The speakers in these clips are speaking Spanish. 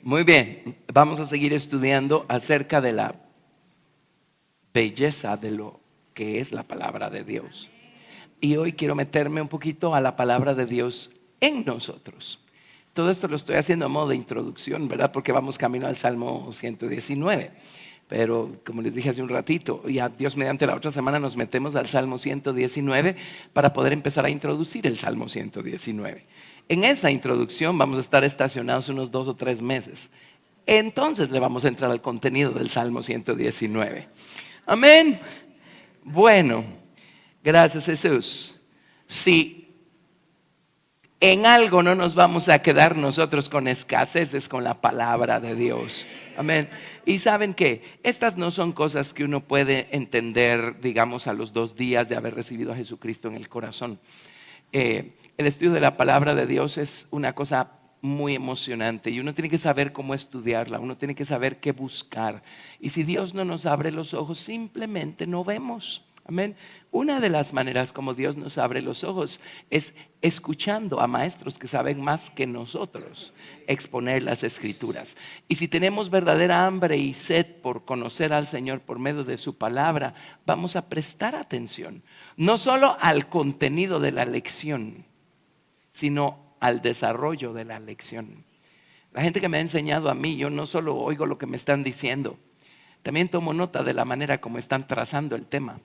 Muy bien, vamos a seguir estudiando acerca de la belleza de lo que es la palabra de Dios. Y hoy quiero meterme un poquito a la palabra de Dios en nosotros. Todo esto lo estoy haciendo a modo de introducción, ¿verdad? Porque vamos camino al Salmo 119. Pero como les dije hace un ratito, ya Dios mediante la otra semana nos metemos al Salmo 119 para poder empezar a introducir el Salmo 119. En esa introducción vamos a estar estacionados unos 2 o 3 meses. Entonces le vamos a entrar al contenido del Salmo 119. Amén. Bueno, gracias Jesús. Si en algo no nos vamos a quedar nosotros con escasez, es con la palabra de Dios. Amén. Y saben que estas no son cosas que uno puede entender, digamos, a los 2 días de haber recibido a Jesucristo en el corazón. El estudio de la palabra de Dios es una cosa muy emocionante y uno tiene que saber cómo estudiarla, uno tiene que saber qué buscar. Y si Dios no nos abre los ojos, simplemente no vemos. Amén. Una de las maneras como Dios nos abre los ojos es escuchando a maestros que saben más que nosotros exponer las escrituras. Y si tenemos verdadera hambre y sed por conocer al Señor por medio de su palabra, vamos a prestar atención, no solo al contenido de la lección, sino al desarrollo de la lección. La gente que me ha enseñado a mí, yo no solo oigo lo que me están diciendo, también tomo nota de la manera como están trazando el tema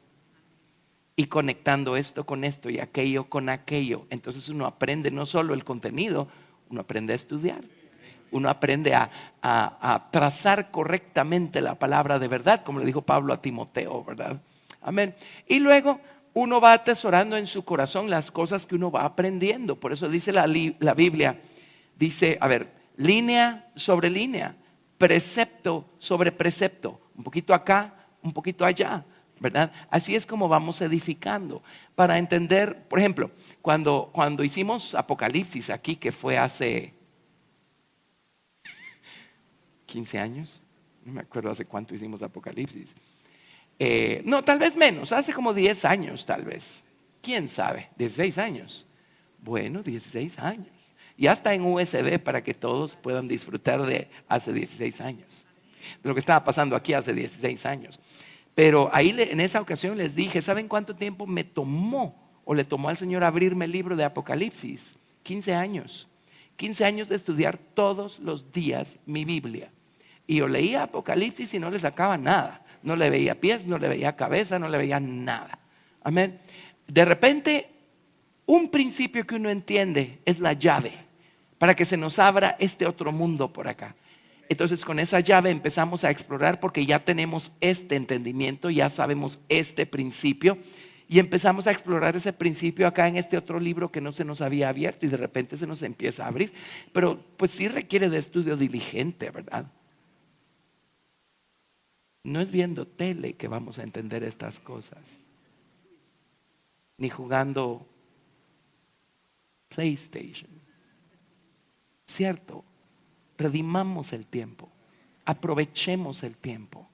y conectando esto con esto y aquello con aquello. Entonces uno aprende no solo el contenido, uno aprende a estudiar. Uno aprende a trazar correctamente la palabra de verdad, como le dijo Pablo a Timoteo, ¿verdad? Amén. Y luego uno va atesorando en su corazón las cosas que uno va aprendiendo. Por eso dice la Biblia, dice, a ver, línea sobre línea, precepto sobre precepto, un poquito acá, un poquito allá, ¿verdad? Así es como vamos edificando. Para entender, por ejemplo, cuando hicimos Apocalipsis aquí, que fue hace 15 años, no me acuerdo hace cuánto hicimos Apocalipsis. No, tal vez menos, hace como 10 años tal vez. ¿Quién sabe? 16 años. Bueno, 16 años. Y hasta en USB para que todos puedan disfrutar de hace 16 años. De lo que estaba pasando aquí hace 16 años. Pero ahí en esa ocasión les dije, ¿saben cuánto tiempo me tomó o le tomó al Señor abrirme el libro de Apocalipsis? 15 años. 15 años de estudiar todos los días mi Biblia. Y yo leía Apocalipsis y no le sacaba nada. No le veía pies, no le veía cabeza, no le veía nada. Amén. De repente, un principio que uno entiende es la llave para que se nos abra este otro mundo por acá. Entonces con esa llave empezamos a explorar porque ya tenemos este entendimiento, ya sabemos este principio y empezamos a explorar ese principio acá en este otro libro que no se nos había abierto y de repente se nos empieza a abrir. Pero pues sí requiere de estudio diligente, ¿verdad? No es viendo tele que vamos a entender estas cosas, ni jugando PlayStation. ¿Cierto? Redimamos el tiempo, aprovechemos el tiempo.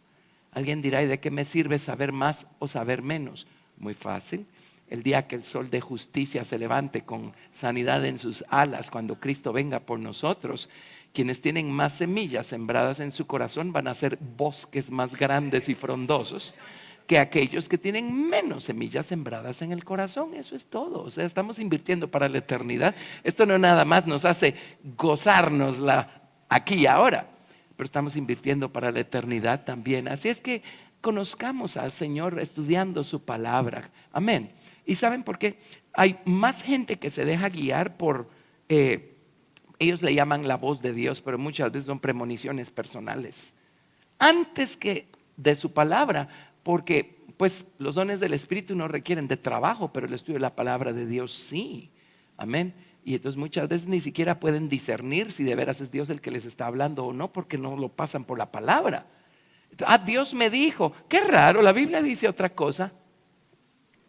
Alguien dirá, ¿y de qué me sirve saber más o saber menos? Muy fácil. El día que el sol de justicia se levante con sanidad en sus alas, cuando Cristo venga por nosotros, quienes tienen más semillas sembradas en su corazón van a ser bosques más grandes y frondosos que aquellos que tienen menos semillas sembradas en el corazón. Eso es todo. O sea, estamos invirtiendo para la eternidad. Esto no nada más nos hace gozárnosla aquí y ahora, pero estamos invirtiendo para la eternidad también. Así es que conozcamos al Señor estudiando su palabra. Amén. ¿Y saben por qué? Hay más gente que se deja guiar por, ellos le llaman la voz de Dios, pero muchas veces son premoniciones personales, antes que de su palabra, porque pues los dones del Espíritu no requieren de trabajo, pero el estudio de la palabra de Dios sí. Amén. Y entonces muchas veces ni siquiera pueden discernir si de veras es Dios el que les está hablando o no, porque no lo pasan por la palabra. Dios me dijo, qué raro, la Biblia dice otra cosa.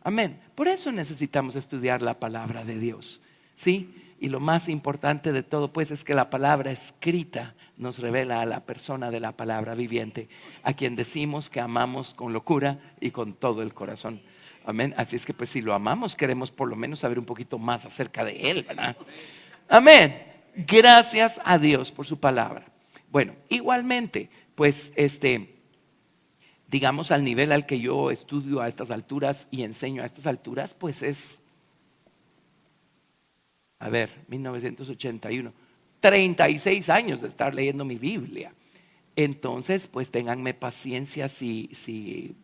Amén. Por eso necesitamos estudiar la palabra de Dios, ¿sí? Y lo más importante de todo pues es que la palabra escrita nos revela a la persona de la palabra viviente, a quien decimos que amamos con locura y con todo el corazón. Amén. Así es que pues si lo amamos queremos por lo menos saber un poquito más acerca de Él, ¿verdad? Amén. Gracias a Dios por su palabra. Bueno, igualmente, pues digamos al nivel al que yo estudio a estas alturas y enseño a estas alturas, pues es, 1981, 36 años de estar leyendo mi Biblia. Entonces, pues ténganme paciencia si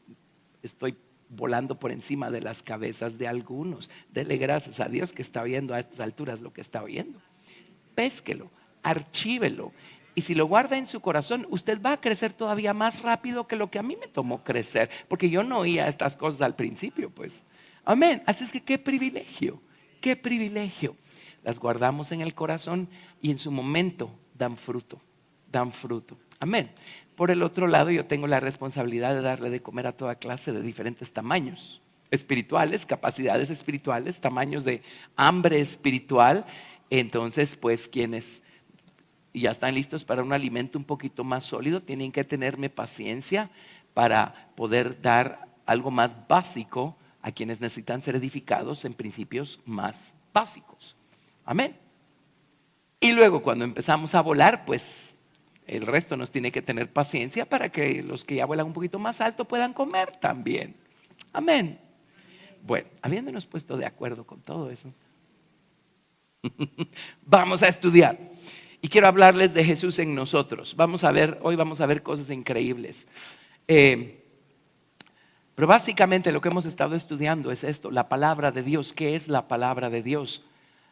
estoy volando por encima de las cabezas de algunos. Dele gracias a Dios que está viendo a estas alturas lo que está viendo. Pésquelo, archívelo. Y si lo guarda en su corazón, usted va a crecer todavía más rápido que lo que a mí me tomó crecer. Porque yo no oía estas cosas al principio, pues. Amén. Así es que qué privilegio, qué privilegio. Las guardamos en el corazón y en su momento dan fruto, dan fruto. Amén. Por el otro lado, yo tengo la responsabilidad de darle de comer a toda clase de diferentes tamaños espirituales, capacidades espirituales, tamaños de hambre espiritual. Entonces, pues quienes ya están listos para un alimento un poquito más sólido, tienen que tenerme paciencia para poder dar algo más básico a quienes necesitan ser edificados en principios más básicos. Amén. Y luego cuando empezamos a volar, pues el resto nos tiene que tener paciencia para que los que ya vuelan un poquito más alto puedan comer también. Amén. Bueno, habiéndonos puesto de acuerdo con todo eso, vamos a estudiar. Y quiero hablarles de Jesús en nosotros. Hoy vamos a ver cosas increíbles. Pero básicamente lo que hemos estado estudiando es esto, la palabra de Dios. ¿Qué es la palabra de Dios?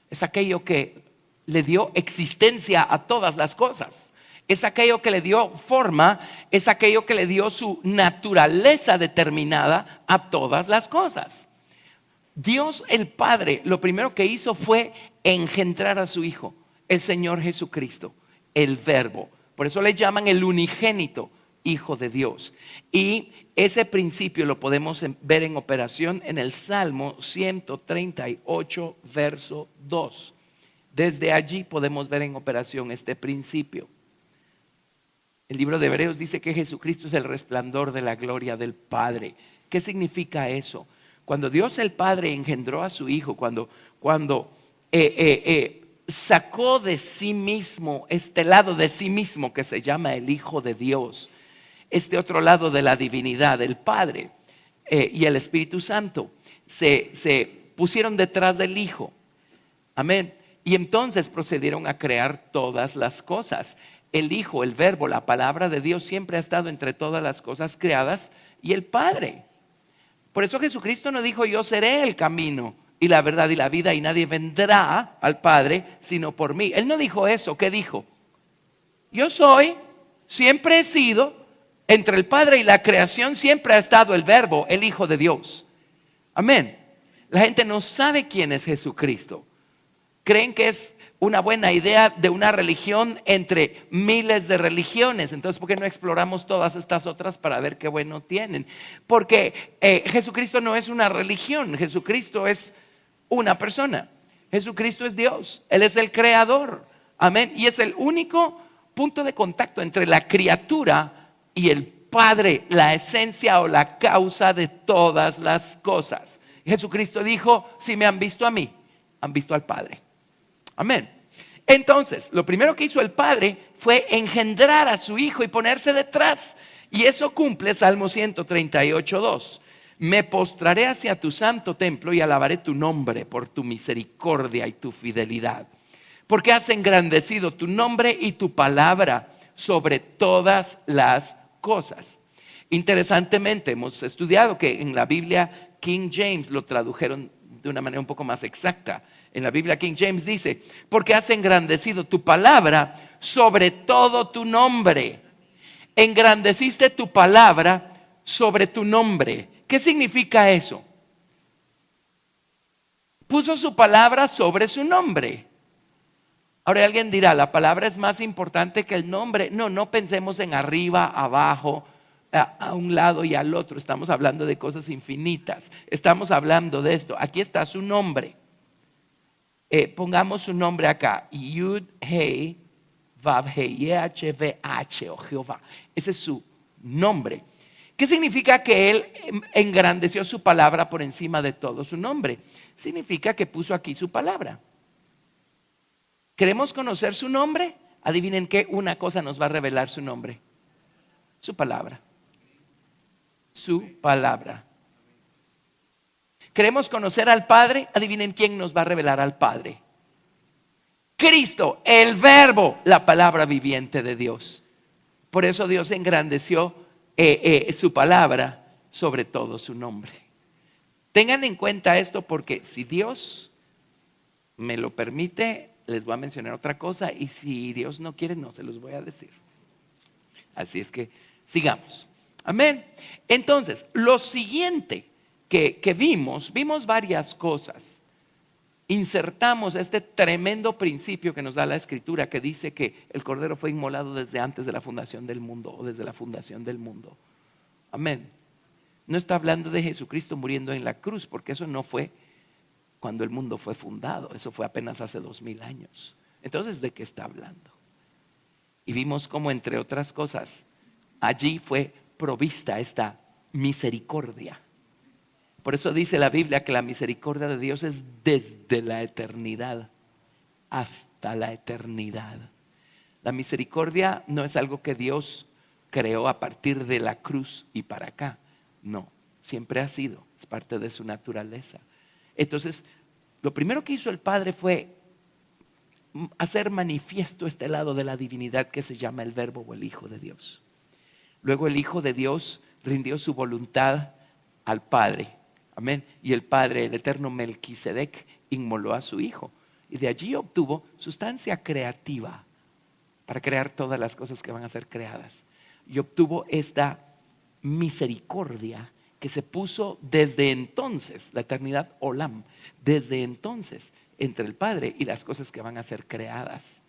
Es aquello que le dio existencia a todas las cosas. Es aquello que le dio forma, es aquello que le dio su naturaleza determinada a todas las cosas. Dios el Padre, lo primero que hizo fue engendrar a su Hijo, el Señor Jesucristo, el Verbo. Por eso le llaman el unigénito Hijo de Dios. Y ese principio lo podemos ver en operación en el Salmo 138, verso 2. Desde allí podemos ver en operación este principio. El libro de Hebreos dice que Jesucristo es el resplandor de la gloria del Padre. ¿Qué significa eso? Cuando Dios el Padre engendró a su Hijo, cuando sacó de sí mismo este lado de sí mismo que se llama el Hijo de Dios, este otro lado de la divinidad, el Padre y el Espíritu Santo, se pusieron detrás del Hijo. Amén. Y entonces procedieron a crear todas las cosas. El Hijo, el Verbo, la palabra de Dios siempre ha estado entre todas las cosas creadas y el Padre. Por eso Jesucristo no dijo: yo seré el camino y la verdad y la vida y nadie vendrá al Padre sino por mí. Él no dijo eso. ¿Qué dijo? Yo soy, siempre he sido, entre el Padre y la creación siempre ha estado el Verbo, el Hijo de Dios. Amén. La gente no sabe quién es Jesucristo. Creen que es una buena idea de una religión entre miles de religiones. Entonces, ¿por qué no exploramos todas estas otras para ver qué bueno tienen? Porque Jesucristo no es una religión. Jesucristo es una persona. Jesucristo es Dios. Él es el creador. Amén. Y es el único punto de contacto entre la criatura y el Padre, la esencia o la causa de todas las cosas. Jesucristo dijo: si me han visto a mí, han visto al Padre. Amén. Entonces, lo primero que hizo el Padre fue engendrar a su Hijo y ponerse detrás. Y eso cumple Salmo 138, 2. Me postraré hacia tu santo templo y alabaré tu nombre por tu misericordia y tu fidelidad. Porque has engrandecido tu nombre y tu palabra sobre todas las cosas. Interesantemente, hemos estudiado que en la Biblia King James lo tradujeron de una manera un poco más exacta. En la Biblia King James dice: porque has engrandecido tu palabra sobre todo tu nombre. Engrandeciste tu palabra sobre tu nombre. ¿Qué significa eso? Puso su palabra sobre su nombre. Ahora alguien dirá: la palabra es más importante que el nombre. No pensemos en arriba, abajo, a un lado y al otro. Estamos hablando de cosas infinitas. Estamos hablando de esto. Aquí está su nombre. Pongamos su nombre acá: Yud Hei Vav Hei, YHVH, o Jehová. Ese es su nombre. ¿Qué significa que Él engrandeció su palabra por encima de todo su nombre? Significa que puso aquí su palabra. ¿Queremos conocer su nombre? adivinen qué, una cosa nos va a revelar su nombre. Su palabra. Su palabra. ¿Queremos conocer al Padre? Adivinen quién nos va a revelar al Padre. Cristo, el Verbo, la palabra viviente de Dios. Por eso Dios engrandeció su palabra sobre todo su nombre. Tengan en cuenta esto, porque si Dios me lo permite, les voy a mencionar otra cosa, y si Dios no quiere, no se los voy a decir. Así es que sigamos. Amén. Entonces, lo siguiente que vimos varias cosas. Insertamos este tremendo principio que nos da la Escritura, que dice que el Cordero fue inmolado desde antes de la fundación del mundo, o desde la fundación del mundo. Amén. No está hablando de Jesucristo muriendo en la cruz, porque eso no fue cuando el mundo fue fundado, eso fue apenas hace 2000 años. Entonces, ¿de qué está hablando? Y vimos cómo, entre otras cosas, allí fue provista esta misericordia. Por eso dice la Biblia que la misericordia de Dios es desde la eternidad hasta la eternidad. La misericordia no es algo que Dios creó a partir de la cruz y para acá. No, siempre ha sido, es parte de su naturaleza. Entonces, lo primero que hizo el Padre fue hacer manifiesto este lado de la divinidad que se llama el Verbo o el Hijo de Dios. Luego el Hijo de Dios rindió su voluntad al Padre. Amén. Y el Padre, el eterno Melquisedec, inmoló a su Hijo. Y de allí obtuvo sustancia creativa para crear todas las cosas que van a ser creadas. Y obtuvo esta misericordia que se puso desde entonces, la eternidad Olam, desde entonces, entre el Padre y las cosas que van a ser creadas.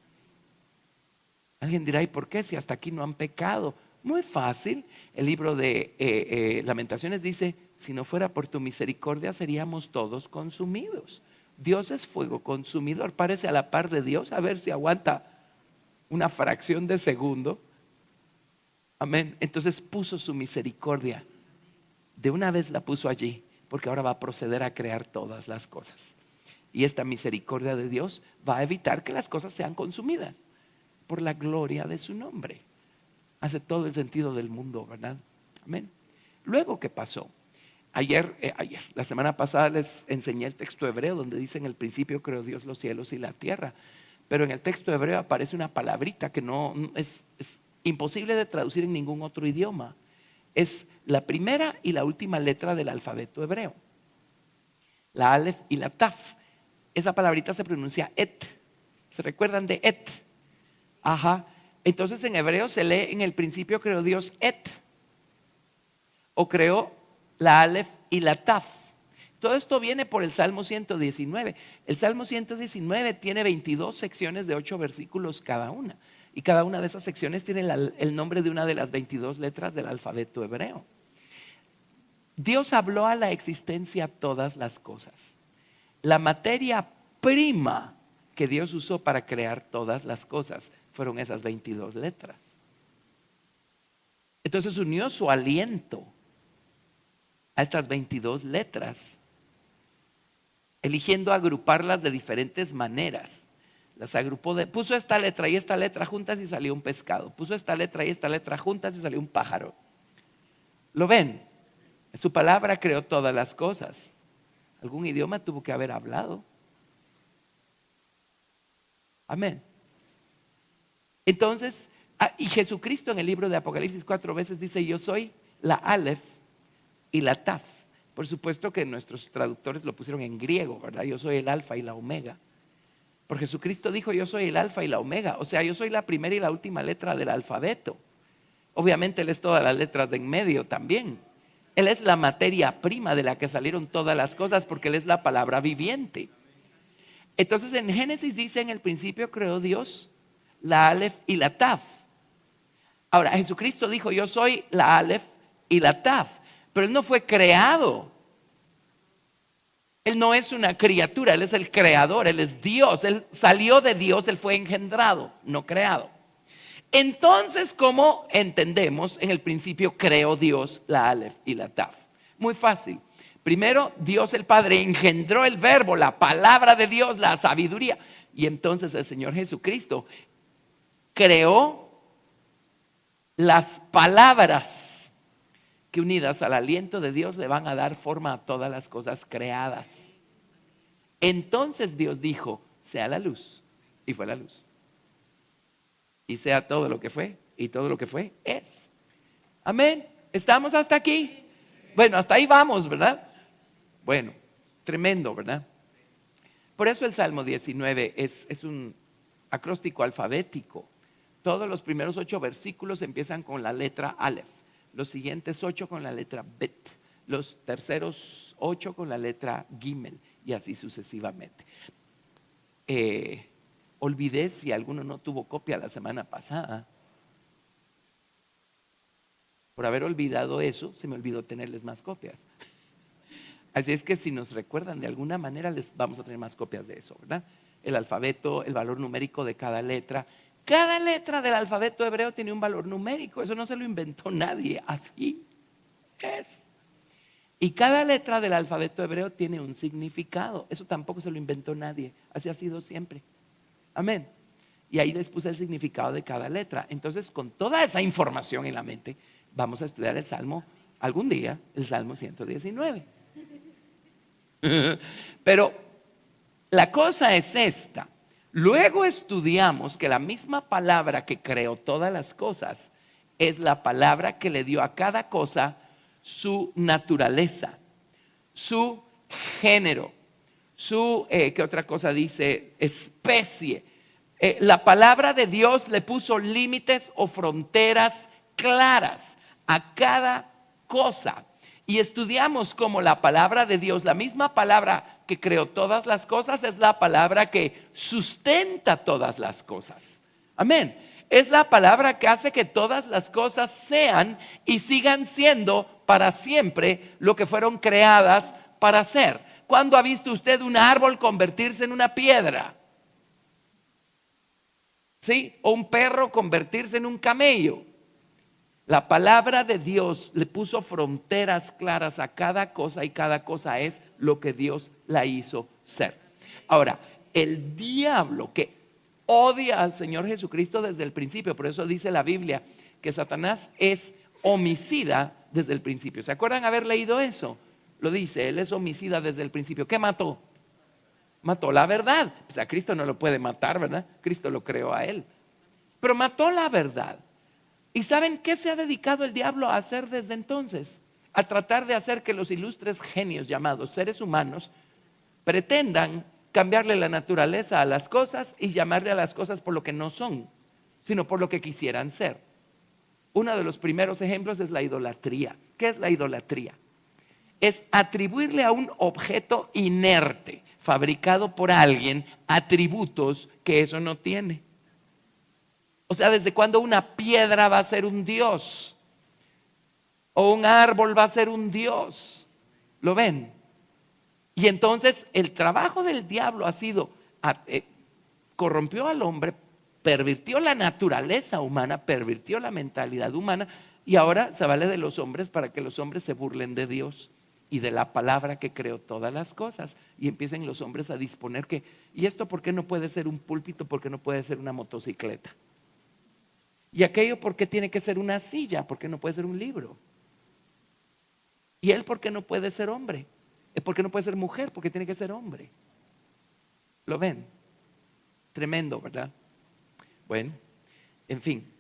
Alguien dirá, ¿y por qué si hasta aquí no han pecado? Muy fácil. El libro de Lamentaciones dice: si no fuera por tu misericordia seríamos todos consumidos. Dios es fuego consumidor. Párese a la par de Dios a ver si aguanta una fracción de segundo. Amén. Entonces puso su misericordia. De una vez la puso allí, porque ahora va a proceder a crear todas las cosas. Y esta misericordia de Dios va a evitar que las cosas sean consumidas por la gloria de su nombre. Hace todo el sentido del mundo, ¿verdad? Amén. Luego, ¿qué pasó? La semana pasada les enseñé el texto hebreo donde dice: en el principio creó Dios los cielos y la tierra. Pero en el texto hebreo aparece una palabrita que no es imposible de traducir en ningún otro idioma. Es la primera y la última letra del alfabeto hebreo. La Aleph y la Taf. Esa palabrita se pronuncia et. ¿Se recuerdan de et? Ajá. Entonces en hebreo se lee: en el principio creó Dios et. O creó la Aleph y la Taf. Todo esto viene por el Salmo 119. El Salmo 119 tiene 22 secciones de 8 versículos cada una. Y cada una de esas secciones tiene el nombre de una de las 22 letras del alfabeto hebreo. Dios habló a la existencia todas las cosas. La materia prima que Dios usó para crear todas las cosas fueron esas 22 letras. Entonces unió su aliento a estas 22 letras, eligiendo agruparlas de diferentes maneras. Las agrupó, puso esta letra y esta letra juntas y salió un pescado. Puso esta letra y esta letra juntas y salió un pájaro. ¿Lo ven? Su palabra creó todas las cosas. Algún idioma tuvo que haber hablado. Amén. Entonces, y Jesucristo en el libro de Apocalipsis 4 veces dice: yo soy la Aleph y la Taf. Por supuesto que nuestros traductores lo pusieron en griego, ¿verdad? Yo soy el alfa y la omega. Porque Jesucristo dijo: yo soy el alfa y la omega. O sea, yo soy la primera y la última letra del alfabeto. Obviamente Él es todas las letras de en medio también. Él es la materia prima de la que salieron todas las cosas, porque Él es la palabra viviente. Entonces en Génesis dice: en el principio creó Dios la Aleph y la Taf. Ahora Jesucristo dijo: yo soy la Aleph y la Taf. Pero Él no fue creado. Él no es una criatura, Él es el creador, Él es Dios. Él salió de Dios, Él fue engendrado, no creado. Entonces, ¿cómo entendemos? En el principio creó Dios la Aleph y la Taf. Muy fácil. Primero, Dios el Padre engendró el Verbo, la palabra de Dios, la sabiduría. Y entonces el Señor Jesucristo creó las palabras que unidas al aliento de Dios le van a dar forma a todas las cosas creadas. Entonces Dios dijo, sea la luz, y fue la luz. Y sea todo lo que fue, y todo lo que fue es. Amén. ¿Estamos hasta aquí? Bueno, hasta ahí vamos, ¿verdad? Bueno, tremendo, ¿verdad? Por eso el Salmo 19 es un acróstico alfabético. Todos los primeros 8 versículos empiezan con la letra Aleph, los siguientes 8 con la letra Bet, los terceros 8 con la letra Gimel, y así sucesivamente. Olvidé si alguno no tuvo copia la semana pasada. Por haber olvidado eso, se me olvidó tenerles más copias. Así es que si nos recuerdan de alguna manera, les vamos a tener más copias de eso, ¿verdad? El alfabeto, el valor numérico de cada letra. Cada letra del alfabeto hebreo tiene un valor numérico. Eso no se lo inventó nadie. Así es. Y cada letra del alfabeto hebreo tiene un significado. Eso tampoco se lo inventó nadie. Así ha sido siempre. Amén. Y ahí les puse el significado de cada letra. Entonces, con toda esa información en la mente, vamos a estudiar el Salmo, algún día, el Salmo 119. Pero la cosa es esta. Luego estudiamos que la misma palabra que creó todas las cosas es la palabra que le dio a cada cosa su naturaleza, su género, su, ¿qué otra cosa dice? Especie. La palabra de Dios le puso límites o fronteras claras a cada cosa. Y estudiamos cómo la palabra de Dios, la misma palabra que creó todas las cosas, es la palabra que sustenta todas las cosas. Amén. Es la palabra que hace que todas las cosas sean y sigan siendo para siempre lo que fueron creadas para ser. ¿Cuándo ha visto usted un árbol convertirse en una piedra? ¿Sí? O un perro convertirse en un camello. La palabra de Dios le puso fronteras claras a cada cosa y cada cosa es lo que Dios la hizo ser. Ahora, el diablo que odia al Señor Jesucristo desde el principio, por eso dice la Biblia que Satanás es homicida desde el principio. ¿Se acuerdan haber leído eso? Lo dice, él es homicida desde el principio. ¿Qué mató? Mató la verdad. Pues a Cristo no lo puede matar, ¿verdad? Cristo lo creó a él. Pero mató la verdad. ¿Y saben qué se ha dedicado el diablo a hacer desde entonces? A tratar de hacer que los ilustres genios llamados seres humanos pretendan cambiarle la naturaleza a las cosas y llamarle a las cosas por lo que no son, sino por lo que quisieran ser. Uno de los primeros ejemplos es la idolatría. ¿Qué es la idolatría? Es atribuirle a un objeto inerte, fabricado por alguien, atributos que eso no tiene. O sea, ¿desde cuándo una piedra va a ser un dios? O un árbol va a ser un dios. ¿Lo ven? Y entonces el trabajo del diablo ha sido, corrompió al hombre, pervirtió la naturaleza humana, pervirtió la mentalidad humana y ahora se vale de los hombres para que los hombres se burlen de Dios y de la palabra que creó todas las cosas. Y empiecen los hombres a disponer que, ¿y esto por qué no puede ser un púlpito? ¿Por qué no puede ser una motocicleta? Y aquello, ¿por qué tiene que ser una silla? ¿Por qué no puede ser un libro? ¿Y él por qué no puede ser hombre? ¿Por qué no puede ser mujer? Porque tiene que ser hombre. ¿Lo ven? Tremendo, ¿verdad? Bueno, en fin,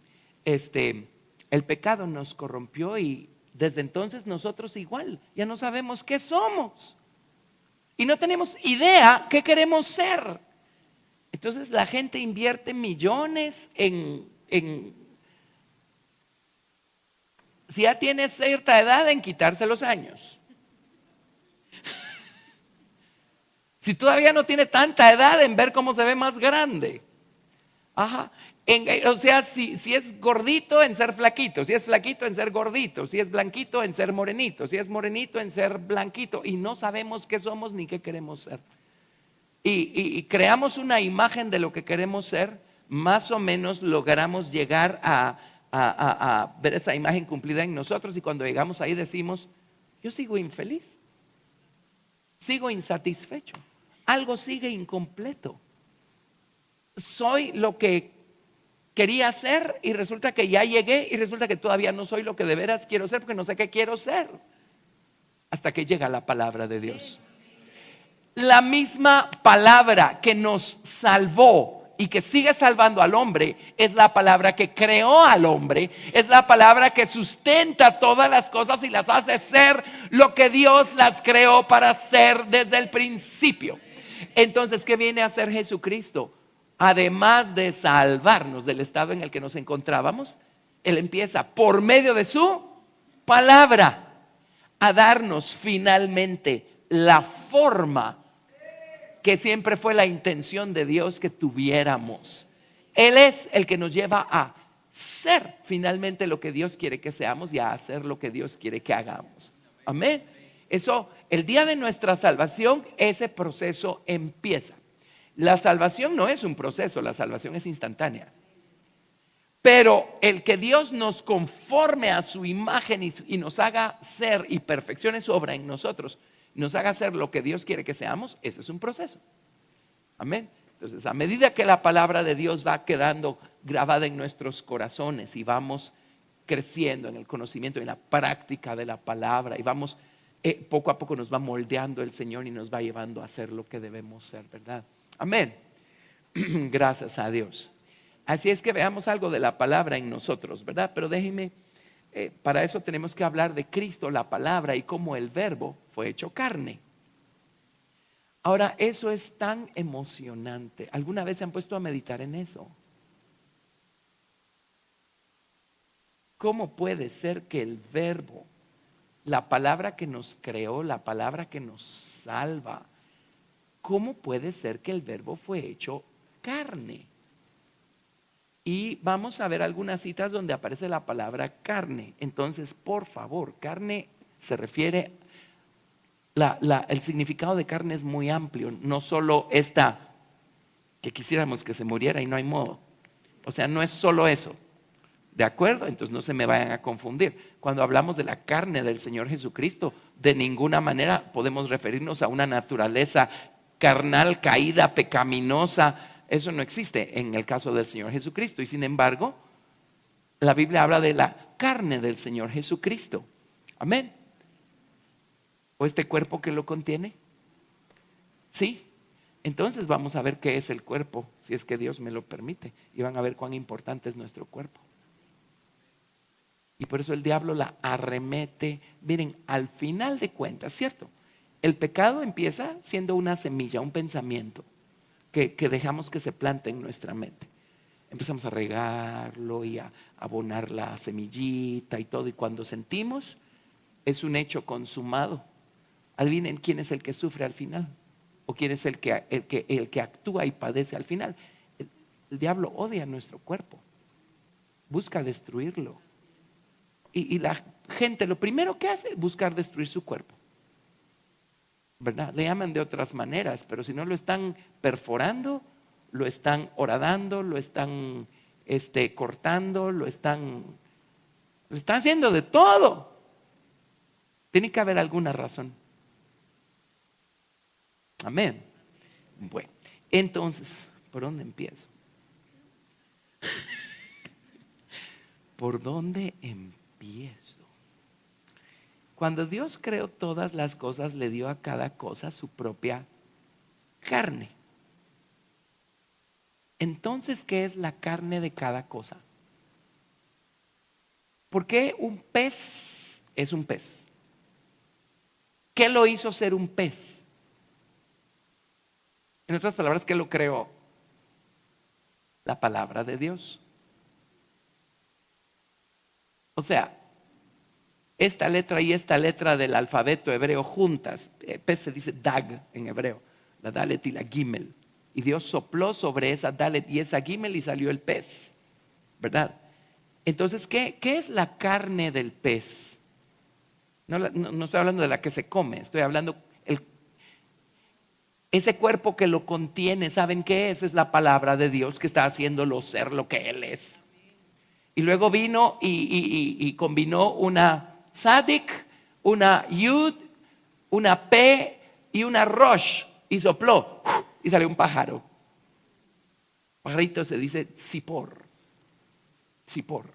el pecado nos corrompió y desde entonces nosotros igual, ya no sabemos qué somos. Y no tenemos idea qué queremos ser. Entonces la gente invierte millones en si ya tiene cierta edad, en quitarse los años. Si todavía no tiene tanta edad, en ver cómo se ve más grande. Ajá. O sea, si es gordito, en ser flaquito. Si es flaquito, en ser gordito. Si es blanquito, en ser morenito. Si es morenito, en ser blanquito. Y no sabemos qué somos ni qué queremos ser. Y creamos una imagen de lo que queremos ser. Más o menos logramos llegar a ver esa imagen cumplida en nosotros y cuando llegamos ahí decimos, yo sigo infeliz, sigo insatisfecho, algo sigue incompleto, soy lo que quería ser y resulta que ya llegué y resulta que todavía no soy lo que de veras quiero ser porque no sé qué quiero ser. Hasta que llega la palabra de Dios. La misma palabra que nos salvó y que sigue salvando al hombre es la palabra que creó al hombre, es la palabra que sustenta todas las cosas y las hace ser lo que Dios las creó para ser desde el principio. Entonces, ¿qué viene a hacer Jesucristo? Además de salvarnos del estado en el que nos encontrábamos, Él empieza por medio de su palabra a darnos finalmente la forma que siempre fue la intención de Dios que tuviéramos. Él es el que nos lleva a ser finalmente lo que Dios quiere que seamos y a hacer lo que Dios quiere que hagamos. Amén. Eso, el día de nuestra salvación, ese proceso empieza. La salvación no es un proceso, la salvación es instantánea. Pero el que Dios nos conforme a su imagen y nos haga ser y perfeccione su obra en nosotros, nos haga ser lo que Dios quiere que seamos, ese es un proceso. Amén. Entonces, a medida que la palabra de Dios va quedando grabada en nuestros corazones y vamos creciendo en el conocimiento y en la práctica de la palabra y vamos, poco a poco nos va moldeando el Señor y nos va llevando a ser lo que debemos ser, ¿verdad? Amén. Gracias a Dios. Así es que veamos algo de la palabra en nosotros, ¿verdad? Pero déjenme, para eso tenemos que hablar de Cristo, la palabra y cómo el verbo fue hecho carne. Ahora, eso es tan emocionante. ¿Alguna vez se han puesto a meditar en eso? ¿Cómo puede ser que el verbo, la palabra que nos creó, la palabra que nos salva, cómo puede ser que el verbo fue hecho carne? Y vamos a ver algunas citas donde aparece la palabra carne. Entonces, por favor, carne se refiere, el significado de carne es muy amplio. No solo esta, que quisiéramos que se muriera y no hay modo. O sea, no es solo eso. ¿De acuerdo? Entonces no se me vayan a confundir. Cuando hablamos de la carne del Señor Jesucristo, de ninguna manera podemos referirnos a una naturaleza carnal, caída, pecaminosa. Eso no existe en el caso del Señor Jesucristo. Y sin embargo, la Biblia habla de la carne del Señor Jesucristo. Amén. ¿O este cuerpo que lo contiene? Sí. Entonces vamos a ver qué es el cuerpo, si es que Dios me lo permite. Y van a ver cuán importante es nuestro cuerpo. Y por eso el diablo la arremete. Miren, al final de cuentas, ¿cierto? El pecado empieza siendo una semilla, un pensamiento que dejamos que se plante en nuestra mente. Empezamos a regarlo y a abonar la semillita y todo. Y cuando sentimos, es un hecho consumado. Adivinen quién es el que sufre al final. O quién es el que actúa y padece al final. El diablo odia nuestro cuerpo. Busca destruirlo. Y la gente lo primero que hace es buscar destruir su cuerpo. ¿Verdad? Le llaman de otras maneras, pero si no lo están perforando, lo están horadando, lo están cortando, lo están haciendo de todo. Tiene que haber alguna razón. Amén. Bueno, entonces, ¿por dónde empiezo? ¿Por dónde empiezo? Cuando Dios creó todas las cosas, le dio a cada cosa su propia carne. Entonces, ¿qué es la carne de cada cosa? ¿Por qué un pez es un pez? ¿Qué lo hizo ser un pez? En otras palabras, ¿qué lo creó? La palabra de Dios. O sea, esta letra y esta letra del alfabeto hebreo juntas, pez se dice dag en hebreo, la dalet y la gimel. Y Dios sopló sobre esa dalet y esa gimel y salió el pez, ¿verdad? Entonces, ¿qué es la carne del pez? No estoy hablando de la que se come, estoy hablando ese cuerpo que lo contiene. ¿Saben qué es? Es la palabra de Dios que está haciéndolo ser lo que Él es. Y luego vino y combinó una Sadik, una Yud, una P y una Rosh y sopló y salió un pájaro. Pajarito se dice Zipor. Zippor.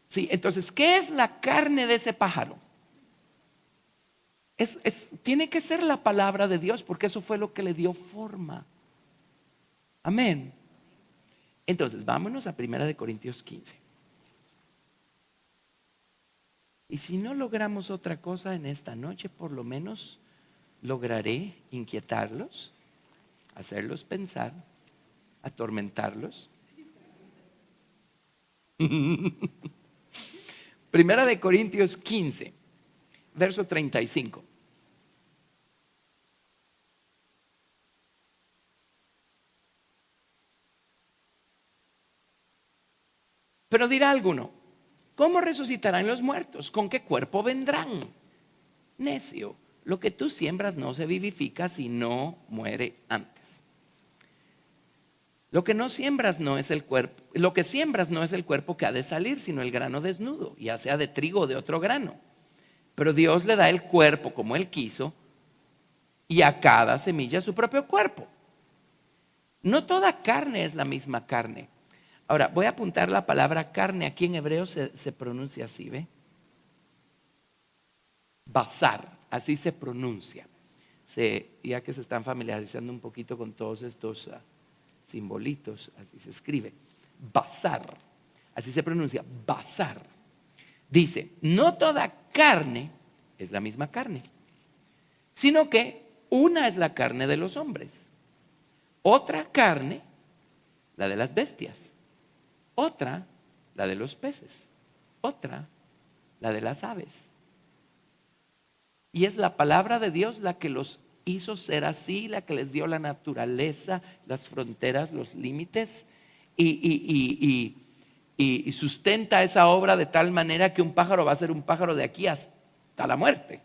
Sí, entonces, ¿qué es la carne de ese pájaro? Tiene que ser la palabra de Dios, porque eso fue lo que le dio forma. Amén. Entonces, vámonos a 1 Corintios 15. Y si no logramos otra cosa en esta noche, por lo menos lograré inquietarlos, hacerlos pensar, atormentarlos. 1 Corintios 15, verso 35. Pero dirá alguno, ¿cómo resucitarán los muertos? ¿Con qué cuerpo vendrán? Necio, lo que tú siembras no se vivifica si no muere antes. Lo que siembras no es el cuerpo que ha de salir, sino el grano desnudo, ya sea de trigo o de otro grano. Pero Dios le da el cuerpo como Él quiso, y a cada semilla su propio cuerpo. No toda carne es la misma carne. Ahora, voy a apuntar la palabra carne. Aquí en hebreo se pronuncia así, ¿ve? Basar, así se pronuncia. Ya que se están familiarizando un poquito con todos estos simbolitos, así se escribe. Basar, así se pronuncia, basar. Dice, no toda carne es la misma carne, sino que una es la carne de los hombres, otra carne, la de las bestias, otra, la de los peces, otra, la de las aves. Y es la palabra de Dios la que los hizo ser así, la que les dio la naturaleza, las fronteras, los límites, y sustenta esa obra de tal manera que un pájaro va a ser un pájaro de aquí hasta la muerte.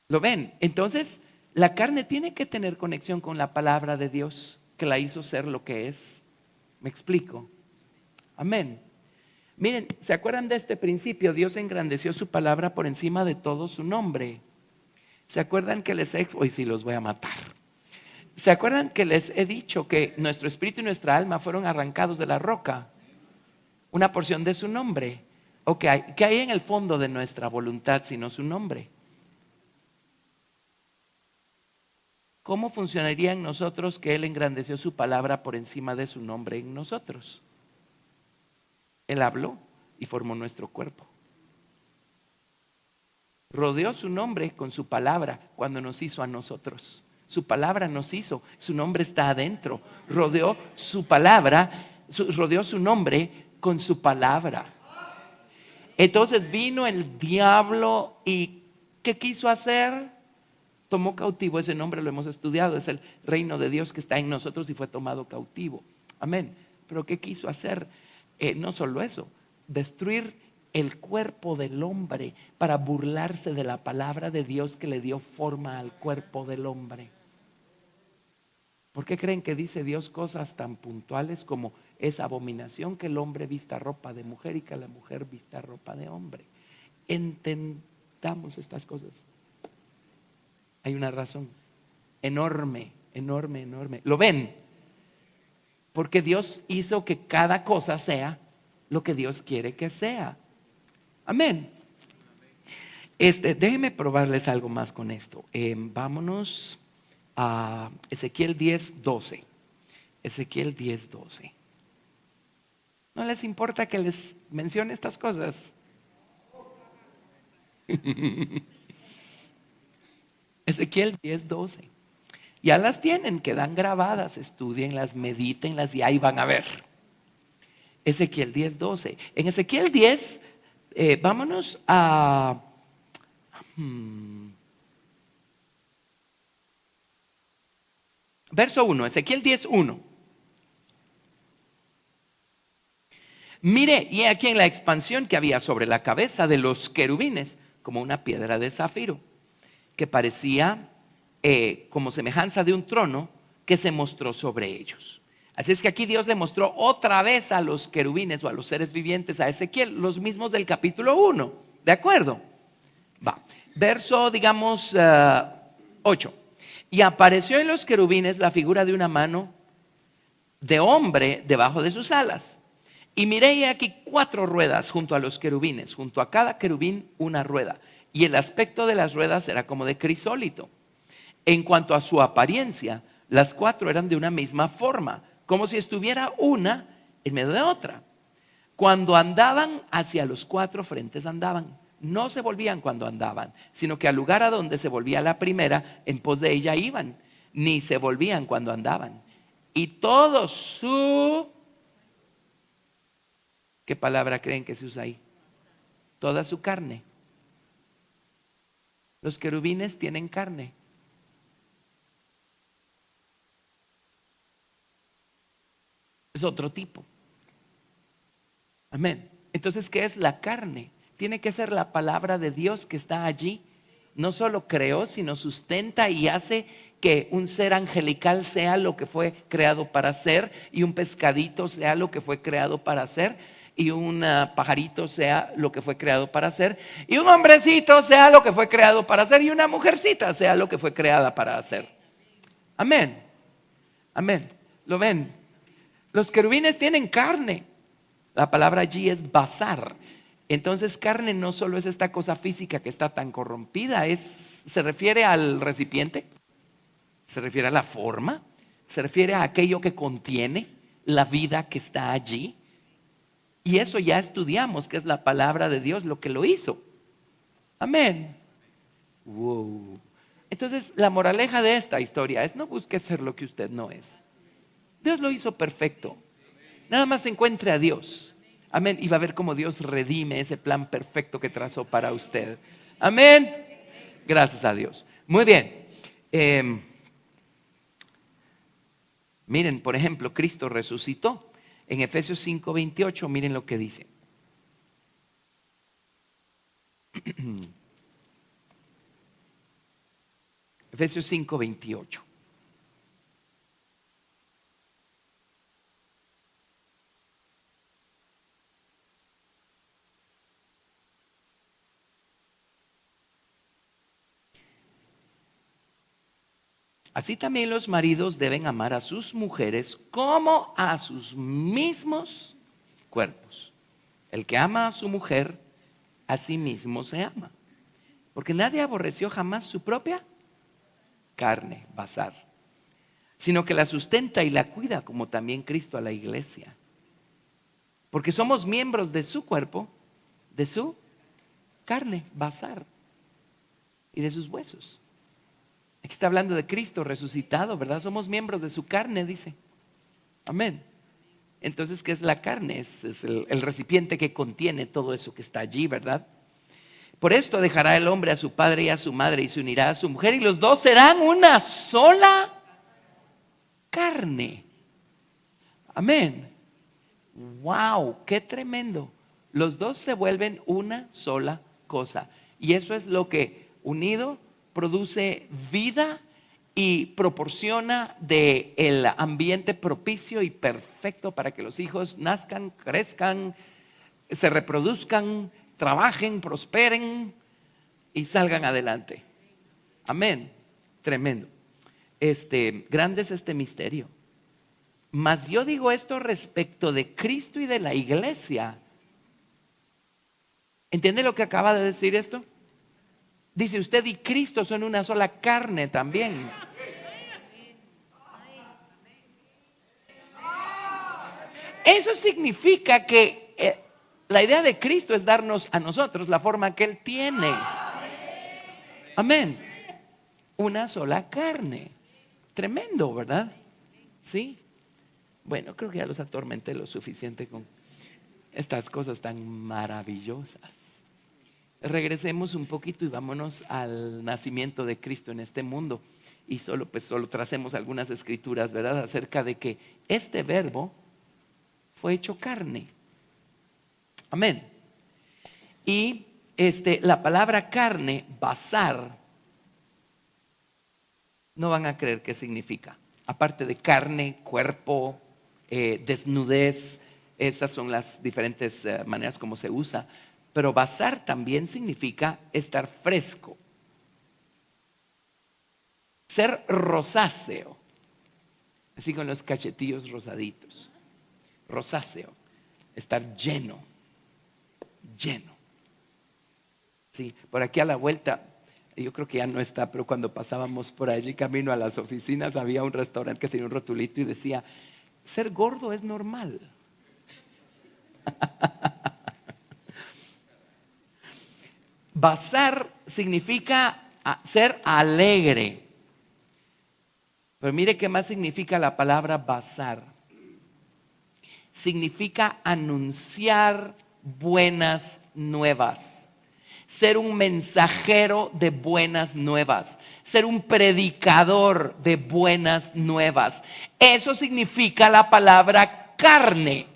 ¿Lo ven? Entonces, la carne tiene que tener conexión con la palabra de Dios que la hizo ser lo que es. ¿Me explico? Amén. Miren, ¿se acuerdan de este principio? Dios engrandeció su palabra por encima de todo su nombre. ¿Se acuerdan que hoy sí los voy a matar? ¿Se acuerdan que les he dicho que nuestro espíritu y nuestra alma fueron arrancados de la roca? Una porción de su nombre. ¿Qué hay en el fondo de nuestra voluntad sino su nombre? ¿Cómo funcionaría en nosotros que Él engrandeció su palabra por encima de su nombre en nosotros? Él habló y formó nuestro cuerpo. Rodeó su nombre con su palabra cuando nos hizo a nosotros. Su palabra nos hizo, su nombre está adentro. Rodeó su palabra, rodeó su nombre con su palabra. Entonces vino el diablo y ¿qué quiso hacer? Tomó cautivo ese nombre, lo hemos estudiado, es el reino de Dios que está en nosotros y fue tomado cautivo. Amén. Pero ¿qué quiso hacer? No solo eso, destruir el cuerpo del hombre para burlarse de la palabra de Dios que le dio forma al cuerpo del hombre. ¿Por qué creen que dice Dios cosas tan puntuales como es abominación que el hombre vista ropa de mujer y que la mujer vista ropa de hombre? Entendamos estas cosas. Hay una razón enorme, enorme, enorme. ¿Lo ven? Porque Dios hizo que cada cosa sea lo que Dios quiere que sea. Amén. Déjenme probarles algo más con esto. Vámonos a Ezequiel 10:12. Ezequiel 10:12. ¿No les importa que les mencione estas cosas? Ezequiel 10:12. Ya las tienen, quedan grabadas, estudienlas, medítenlas y ahí van a ver. Ezequiel 10:12. En Ezequiel 10, vámonos a verso 1, Ezequiel 10:1. Mire, y aquí en la expansión que había sobre la cabeza de los querubines, como una piedra de zafiro, que parecía como semejanza de un trono que se mostró sobre ellos. Así es que aquí Dios le mostró otra vez a los querubines o a los seres vivientes a Ezequiel, los mismos del capítulo 1. ¿De acuerdo? Va. Verso, digamos, 8. Y apareció en los querubines la figura de una mano de hombre debajo de sus alas. Y miré aquí 4 ruedas junto a los querubines, junto a cada querubín una rueda. Y el aspecto de las ruedas era como de crisólito. En cuanto a su apariencia, las 4 eran de una misma forma, como si estuviera una en medio de otra. Cuando andaban, hacia los 4 frentes andaban. No se volvían cuando andaban, sino que al lugar a donde se volvía la primera, en pos de ella iban. Ni se volvían cuando andaban. Y todo su... ¿Qué palabra creen que se usa ahí? Toda su carne. Los querubines tienen carne. Es otro tipo. Amén. Entonces, ¿qué es la carne? Tiene que ser la palabra de Dios que está allí. No solo creó, sino sustenta y hace que un ser angelical sea lo que fue creado para ser, y un pescadito sea lo que fue creado para ser, y un pajarito sea lo que fue creado para ser, y un hombrecito sea lo que fue creado para ser, y una mujercita sea lo que fue creada para hacer. Amén. Amén. ¿Lo ven? Los querubines tienen carne. La palabra allí es basar. Entonces, carne no solo es esta cosa física que está tan corrompida, se refiere al recipiente, se refiere a la forma, se refiere a aquello que contiene la vida que está allí. Y eso ya estudiamos, que es la palabra de Dios lo que lo hizo. Amén. Wow. Entonces, la moraleja de esta historia es: no busque ser lo que usted no es. Dios lo hizo perfecto. Nada más encuentre a Dios. Amén. Y va a ver cómo Dios redime ese plan perfecto que trazó para usted. Amén. Gracias a Dios. Muy bien. Miren, por ejemplo, Cristo resucitó. En Efesios 5:28, miren lo que dice. Efesios 5:28. Así también los maridos deben amar a sus mujeres como a sus mismos cuerpos. El que ama a su mujer, a sí mismo se ama. Porque nadie aborreció jamás su propia carne, basar, sino que la sustenta y la cuida, como también Cristo a la iglesia. Porque somos miembros de su cuerpo, de su carne, basar, y de sus huesos. Aquí está hablando de Cristo resucitado, ¿verdad? Somos miembros de su carne, dice. Amén. Entonces, ¿qué es la carne? Es el recipiente que contiene todo eso que está allí, ¿verdad? Por esto dejará el hombre a su padre y a su madre y se unirá a su mujer, y los dos serán una sola carne. Amén. Wow, qué tremendo. Los dos se vuelven una sola cosa. Y eso es lo que unido produce vida y proporciona el ambiente propicio y perfecto para que los hijos nazcan, crezcan, se reproduzcan, trabajen, prosperen y salgan adelante. Amén. Tremendo. Grande es este misterio. Mas yo digo esto respecto de Cristo y de la iglesia. ¿Entiende lo que acaba de decir esto? Dice: usted y Cristo son una sola carne también. Eso significa que la idea de Cristo es darnos a nosotros la forma que Él tiene. Amén. Una sola carne. Tremendo, ¿verdad? Sí. Bueno, creo que ya los atormenté lo suficiente con estas cosas tan maravillosas. Regresemos un poquito y vámonos al nacimiento de Cristo en este mundo. Y solo tracemos algunas escrituras, ¿verdad? Acerca de que este verbo fue hecho carne. Amén. Y la palabra carne, basar, no van a creer qué significa. Aparte de carne, cuerpo, desnudez, esas son las diferentes maneras como se usa. Pero basar también significa estar fresco, ser rosáceo, así con los cachetillos rosaditos, rosáceo. estar lleno, lleno. Sí, por aquí a la vuelta, yo creo que ya no está, pero cuando pasábamos por allí camino a las oficinas, había un restaurante que tenía un rotulito y decía, ser gordo es normal. Bazar significa ser alegre. Pero mire qué más significa la palabra bazar. Significa anunciar buenas nuevas. Ser un mensajero de buenas nuevas. Ser un predicador de buenas nuevas. Eso significa la palabra carne.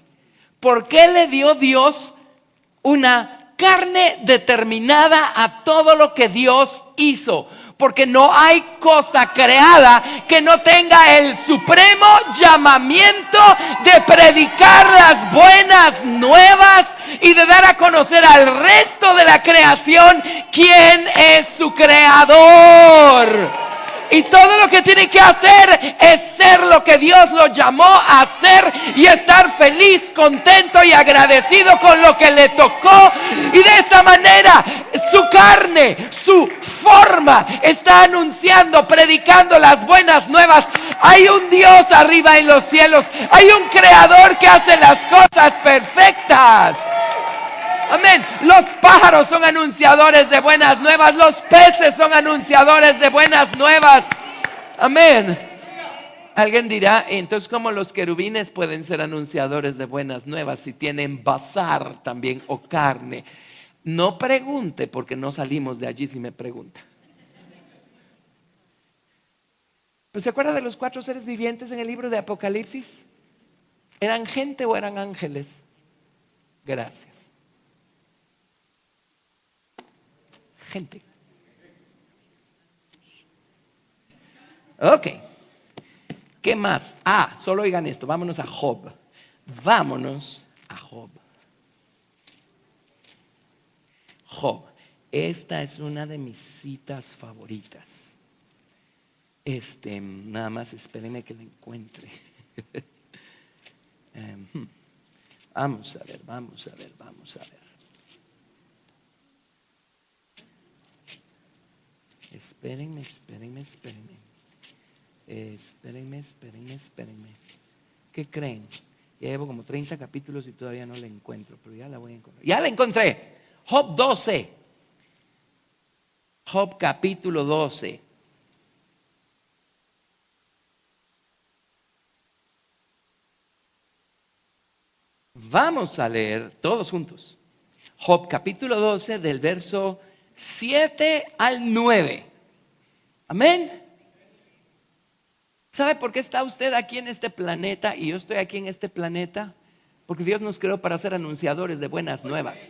¿Por qué le dio Dios una carne determinada a todo lo que Dios hizo? Porque no hay cosa creada que no tenga el supremo llamamiento de predicar las buenas nuevas y de dar a conocer al resto de la creación quién es su creador. Y todo lo que tiene que hacer es ser lo que Dios lo llamó a hacer y estar feliz, contento y agradecido con lo que le tocó. Y de esa manera su carne, su forma está anunciando, predicando las buenas nuevas. Hay un Dios arriba en los cielos. Hay un creador que hace las cosas perfectas. Amén. Los pájaros son anunciadores de buenas nuevas. Los peces son anunciadores de buenas nuevas. Amén. Alguien dirá, entonces ¿cómo los querubines pueden ser anunciadores de buenas nuevas si tienen bazar también o carne? No pregunte, porque no salimos de allí si me pregunta. ¿Pues se acuerda de los 4 seres vivientes en el libro de Apocalipsis? ¿Eran gente o eran ángeles? Gracias. Gente. Ok. ¿Qué más? Solo oigan esto. Vámonos a Job. Vámonos a Job. Job. Esta es una de mis citas favoritas. Nada más espérenme que la encuentre. Vamos a ver. Espérenme. ¿Qué creen? Ya llevo como 30 capítulos y todavía no la encuentro, pero ya la voy a encontrar. ¡Ya la encontré! Job 12. Job capítulo 12. Vamos a leer todos juntos. Job capítulo 12 del verso 7 al 9. Amén. ¿Sabe por qué está usted aquí en este planeta y yo estoy aquí en este planeta? Porque Dios nos creó para ser anunciadores de buenas nuevas.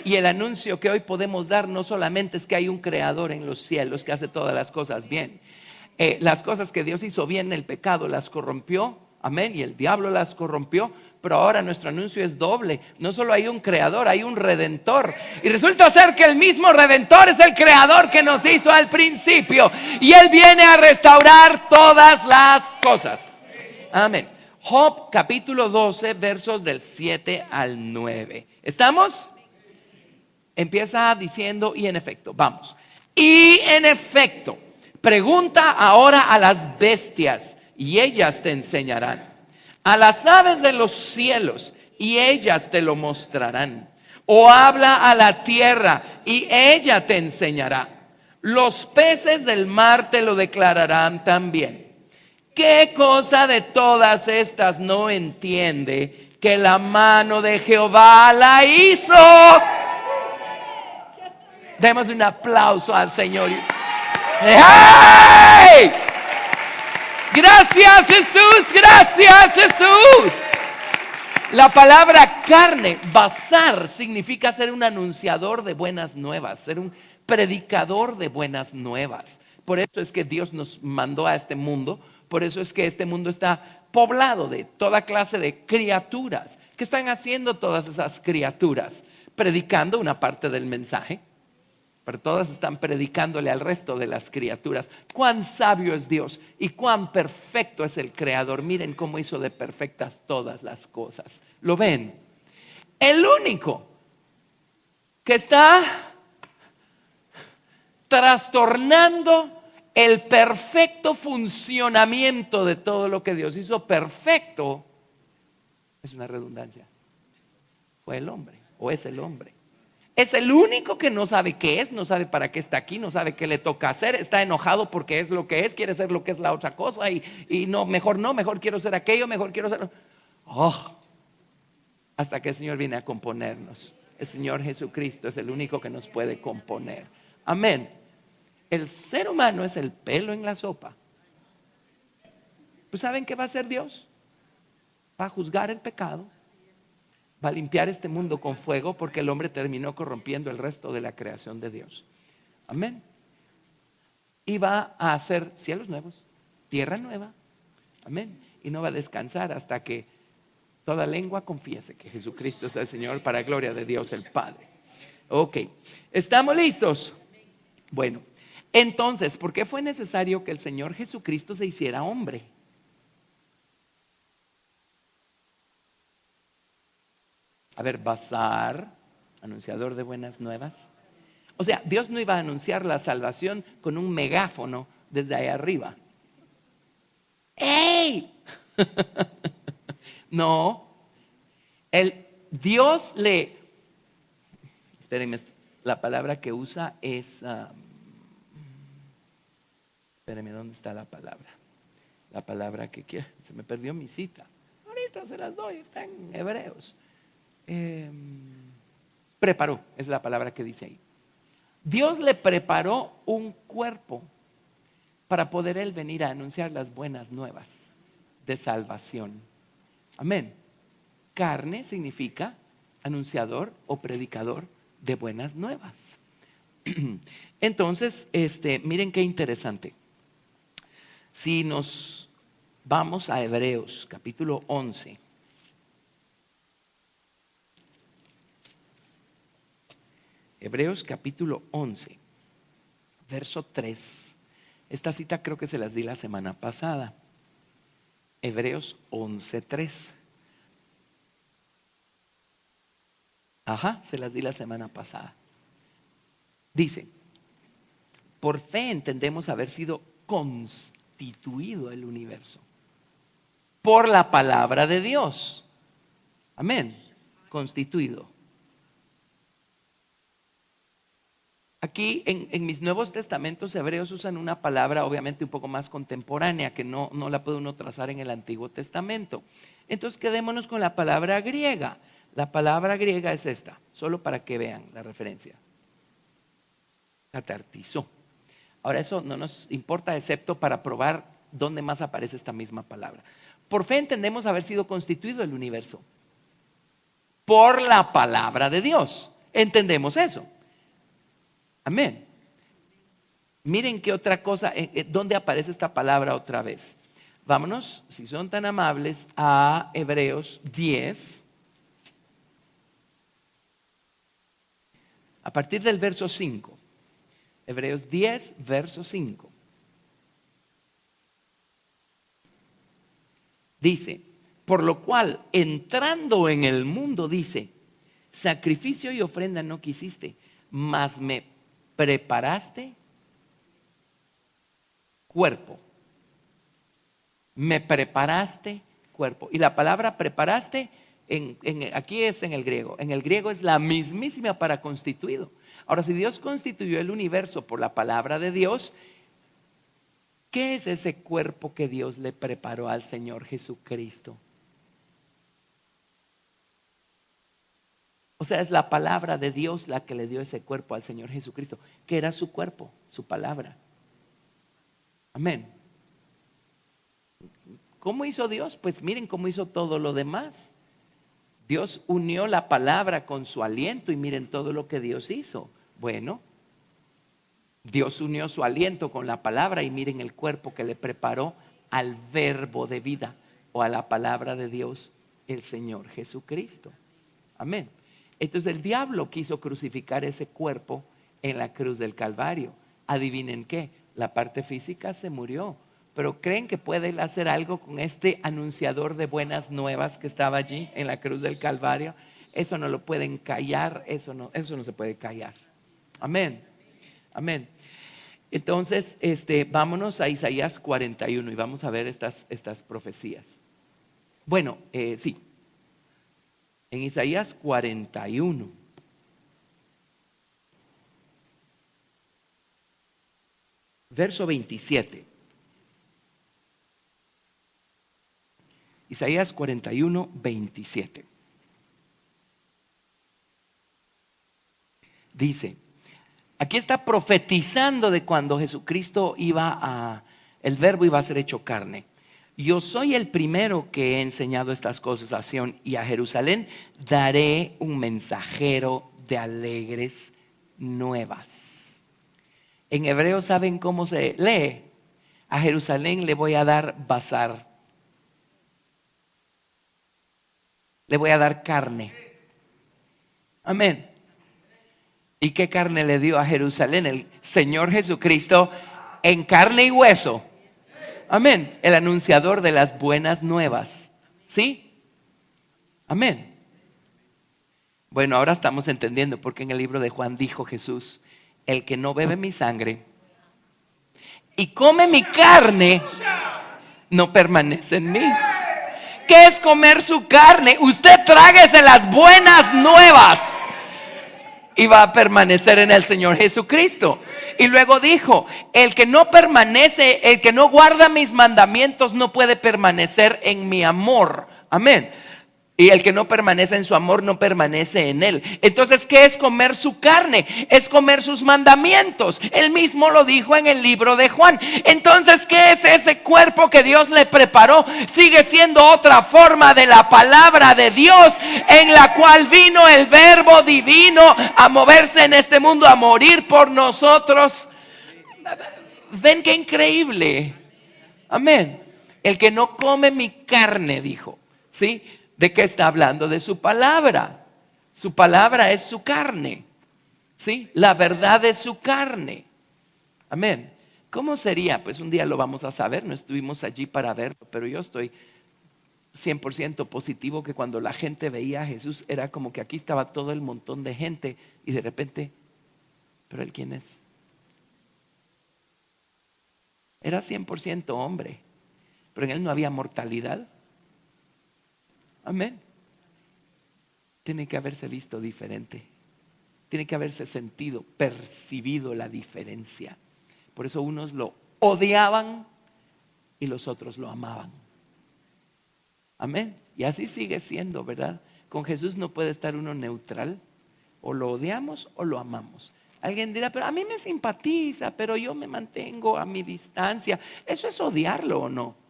Y el anuncio que hoy podemos dar no solamente es que hay un creador en los cielos que hace todas las cosas bien. Las cosas que Dios hizo bien, el pecado las corrompió. Amén. Y el diablo las corrompió. Pero ahora nuestro anuncio es doble. No solo hay un creador, hay un redentor. Y resulta ser que el mismo redentor es el creador que nos hizo al principio. Y él viene a restaurar todas las cosas. Amén. Job capítulo 12 versos del 7 al 9. ¿Estamos? Empieza diciendo y en efecto, vamos. Y en efecto, pregunta ahora a las bestias y ellas te enseñarán. A las aves de los cielos y ellas te lo mostrarán. O habla a la tierra y ella te enseñará. Los peces del mar te lo declararán también. ¿Qué cosa de todas estas no entiende que la mano de Jehová la hizo? Demos un aplauso al Señor. ¡Hey! Gracias Jesús, gracias Jesús. La palabra carne, bazar, significa ser un anunciador de buenas nuevas, ser un predicador de buenas nuevas. Por eso es que Dios nos mandó a este mundo, por eso es que este mundo está poblado de toda clase de criaturas. ¿Qué están haciendo todas esas criaturas? Predicando una parte del mensaje. Pero todas están predicándole al resto de las criaturas cuán sabio es Dios y cuán perfecto es el Creador. Miren cómo hizo de perfectas todas las cosas. ¿Lo ven? El único que está trastornando el perfecto funcionamiento de todo lo que Dios hizo perfecto, es una redundancia, fue el hombre o es el hombre. Es el único que no sabe qué es, no sabe para qué está aquí, no sabe qué le toca hacer, está enojado porque es lo que es, quiere ser lo que es la otra cosa y no, mejor quiero ser aquello, mejor quiero ser... Oh, hasta que el Señor viene a componernos. El Señor Jesucristo es el único que nos puede componer. Amén. El ser humano es el pelo en la sopa. ¿Pues saben qué va a hacer Dios? Va a juzgar el pecado, va a limpiar este mundo con fuego porque el hombre terminó corrompiendo el resto de la creación de Dios. Amén. Y va a hacer cielos nuevos, tierra nueva. Amén. Y no va a descansar hasta que toda lengua confiese que Jesucristo es el Señor, para gloria de Dios el Padre. Ok, ¿estamos listos? Bueno, entonces, ¿por qué fue necesario que el Señor Jesucristo se hiciera hombre? A ver, Bazar, anunciador de buenas nuevas. O sea, Dios no iba a anunciar la salvación con un megáfono desde ahí arriba. ¡Ey! No, Dios le... Espérenme, la palabra que usa es... espérenme, ¿dónde está la palabra? La palabra que quiere... Se me perdió mi cita. Ahorita se las doy, está en Hebreos. Preparó, es la palabra que dice ahí. Dios le preparó un cuerpo para poder él venir a anunciar las buenas nuevas de salvación. Amén. Carne significa anunciador o predicador de buenas nuevas. Entonces, miren qué interesante. Si nos vamos a Hebreos capítulo 11. Hebreos capítulo 11, verso 3. Esta cita creo que se las di la semana pasada. Hebreos 11, 3. Ajá, se las di la semana pasada. Dice, por fe entendemos haber sido constituido el universo por la palabra de Dios. Amén, constituido. Aquí en mis Nuevos Testamentos hebreos usan una palabra obviamente un poco más contemporánea que no la puede uno trazar en el Antiguo Testamento. Entonces quedémonos con la palabra griega. La palabra griega es esta, solo para que vean la referencia. Catartizó. Ahora eso no nos importa excepto para probar dónde más aparece esta misma palabra. Por fe entendemos haber sido constituido el universo por la palabra de Dios. Entendemos eso. Amén. Miren qué otra cosa, ¿dónde aparece esta palabra otra vez? Vámonos, si son tan amables, a Hebreos 10. A partir del verso 5. Hebreos 10, verso 5. Dice, por lo cual, entrando en el mundo, dice, sacrificio y ofrenda no quisiste, mas me preparaste cuerpo. Me preparaste cuerpo. Y la palabra preparaste aquí es en el griego. En el griego es la mismísima para constituido. Ahora, si Dios constituyó el universo por la palabra de Dios, ¿qué es ese cuerpo que Dios le preparó al Señor Jesucristo? O sea, es la palabra de Dios la que le dio ese cuerpo al Señor Jesucristo, que era su cuerpo, su palabra. Amén. ¿Cómo hizo Dios? Pues miren cómo hizo todo lo demás. Dios unió la palabra con su aliento y miren todo lo que Dios hizo. Bueno, Dios unió su aliento con la palabra y miren el cuerpo que le preparó al verbo de vida o a la palabra de Dios, el Señor Jesucristo. Amén. Entonces el diablo quiso crucificar ese cuerpo en la cruz del Calvario. Adivinen qué, la parte física se murió, pero ¿creen que puede hacer algo con este anunciador de buenas nuevas que estaba allí en la cruz del Calvario? eso no lo pueden callar, eso no se puede callar. Amén, amén. Entonces, vámonos a Isaías 41 y vamos a ver estas profecías. Bueno, sí, en Isaías 41. Verso 27. Isaías 41, 27. Dice, aquí está profetizando de cuando Jesucristo el verbo iba a ser hecho carne. Yo soy el primero que he enseñado estas cosas a Sión, y a Jerusalén daré un mensajero de alegres nuevas. En hebreo, ¿saben cómo se lee? A Jerusalén le voy a dar bazar. Le voy a dar carne. Amén. ¿Y qué carne le dio a Jerusalén? El Señor Jesucristo en carne y hueso. Amén. El anunciador de las buenas nuevas. ¿Sí? Amén. Bueno, ahora estamos entendiendo por qué en el libro de Juan dijo Jesús: el que no bebe mi sangre y come mi carne no permanece en mí. ¿Qué es comer su carne? Usted tráguese las buenas nuevas y va a permanecer en el Señor Jesucristo. Y luego dijo: el que no permanece, el que no guarda mis mandamientos no puede permanecer en mi amor. Amén. Y el que no permanece en su amor no permanece en él. Entonces, ¿qué es comer su carne? Es comer sus mandamientos. Él mismo lo dijo en el libro de Juan. Entonces, ¿qué es ese cuerpo que Dios le preparó? Sigue siendo otra forma de la palabra de Dios, en la cual vino el verbo divino a moverse en este mundo, a morir por nosotros. ¿Ven qué increíble? Amén. El que no come mi carne, dijo. ¿Sí? ¿De qué está hablando? De su palabra. Su palabra es su carne. ¿Sí? La verdad es su carne. Amén. ¿Cómo sería? Pues un día lo vamos a saber. No estuvimos allí para verlo, pero yo estoy 100% positivo que cuando la gente veía a Jesús era como que aquí estaba todo el montón de gente y de repente, ¿pero él quién es? Era 100% hombre, pero en él no había mortalidad. Amén. Tiene que haberse visto diferente. Tiene que haberse sentido, percibido la diferencia. Por eso unos lo odiaban y los otros lo amaban. Amén. Y así sigue siendo, ¿verdad? Con Jesús no puede estar uno neutral. O lo odiamos o lo amamos. Alguien dirá: pero a mí me simpatiza, pero yo me mantengo a mi distancia. ¿Eso es odiarlo o no?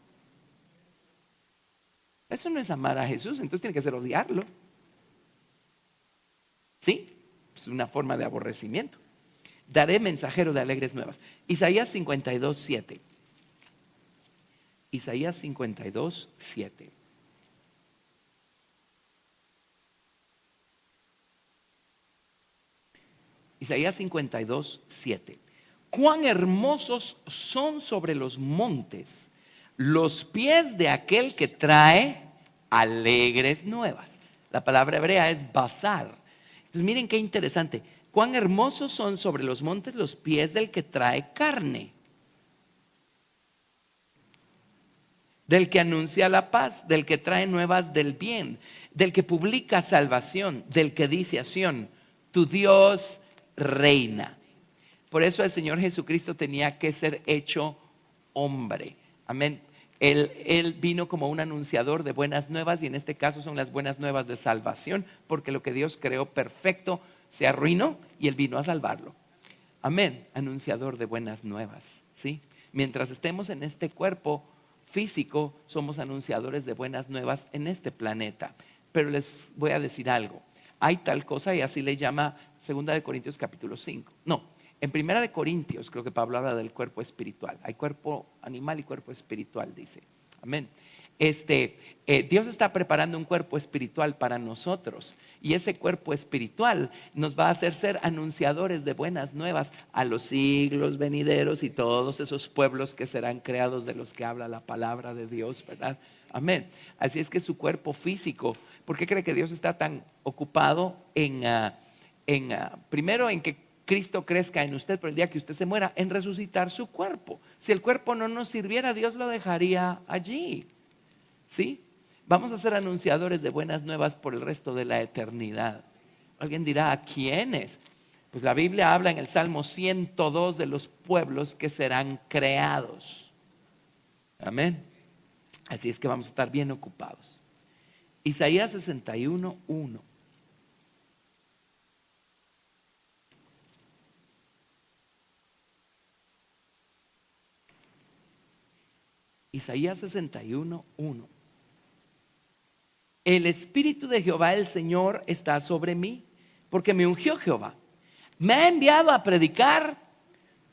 Eso no es amar a Jesús, entonces tiene que ser odiarlo. ¿Sí? Es una forma de aborrecimiento. Daré mensajero de alegres nuevas. Isaías 52, 7. Isaías 52, 7. Isaías 52, 7. Cuán hermosos son sobre los montes los pies de aquel que trae alegres nuevas. La palabra hebrea es bazar. Entonces miren qué interesante. Cuán hermosos son sobre los montes los pies del que trae carne, del que anuncia la paz, del que trae nuevas del bien, del que publica salvación, del que dice a Sión: tu Dios reina. Por eso el Señor Jesucristo tenía que ser hecho hombre. Amén. Él vino como un anunciador de buenas nuevas, y en este caso son las buenas nuevas de salvación, porque lo que Dios creó perfecto se arruinó y Él vino a salvarlo. Amén. Anunciador de buenas nuevas. ¿Sí? Mientras estemos en este cuerpo físico, somos anunciadores de buenas nuevas en este planeta. Pero les voy a decir algo. Hay tal cosa, y así le llama 2 de Corintios capítulo 5. No. En 1 de Corintios creo que Pablo habla del cuerpo espiritual. Hay cuerpo animal y cuerpo espiritual, dice. Amén. Dios está preparando un cuerpo espiritual para nosotros, y ese cuerpo espiritual nos va a hacer ser anunciadores de buenas nuevas a los siglos venideros y todos esos pueblos que serán creados de los que habla la palabra de Dios, ¿verdad? Amén. Así es que su cuerpo físico, ¿por qué cree que Dios está tan ocupado primero en que Cristo crezca en usted, pero el día que usted se muera, en resucitar su cuerpo? Si el cuerpo no nos sirviera, Dios lo dejaría allí, ¿sí? Vamos a ser anunciadores de buenas nuevas por el resto de la eternidad. Alguien dirá, ¿a quiénes? Pues la Biblia habla en el Salmo 102 de los pueblos que serán creados. Amén. Así es que vamos a estar bien ocupados. Isaías 61:1. Isaías 61:1. El Espíritu de Jehová el Señor está sobre mí, porque me ungió Jehová. Me ha enviado a predicar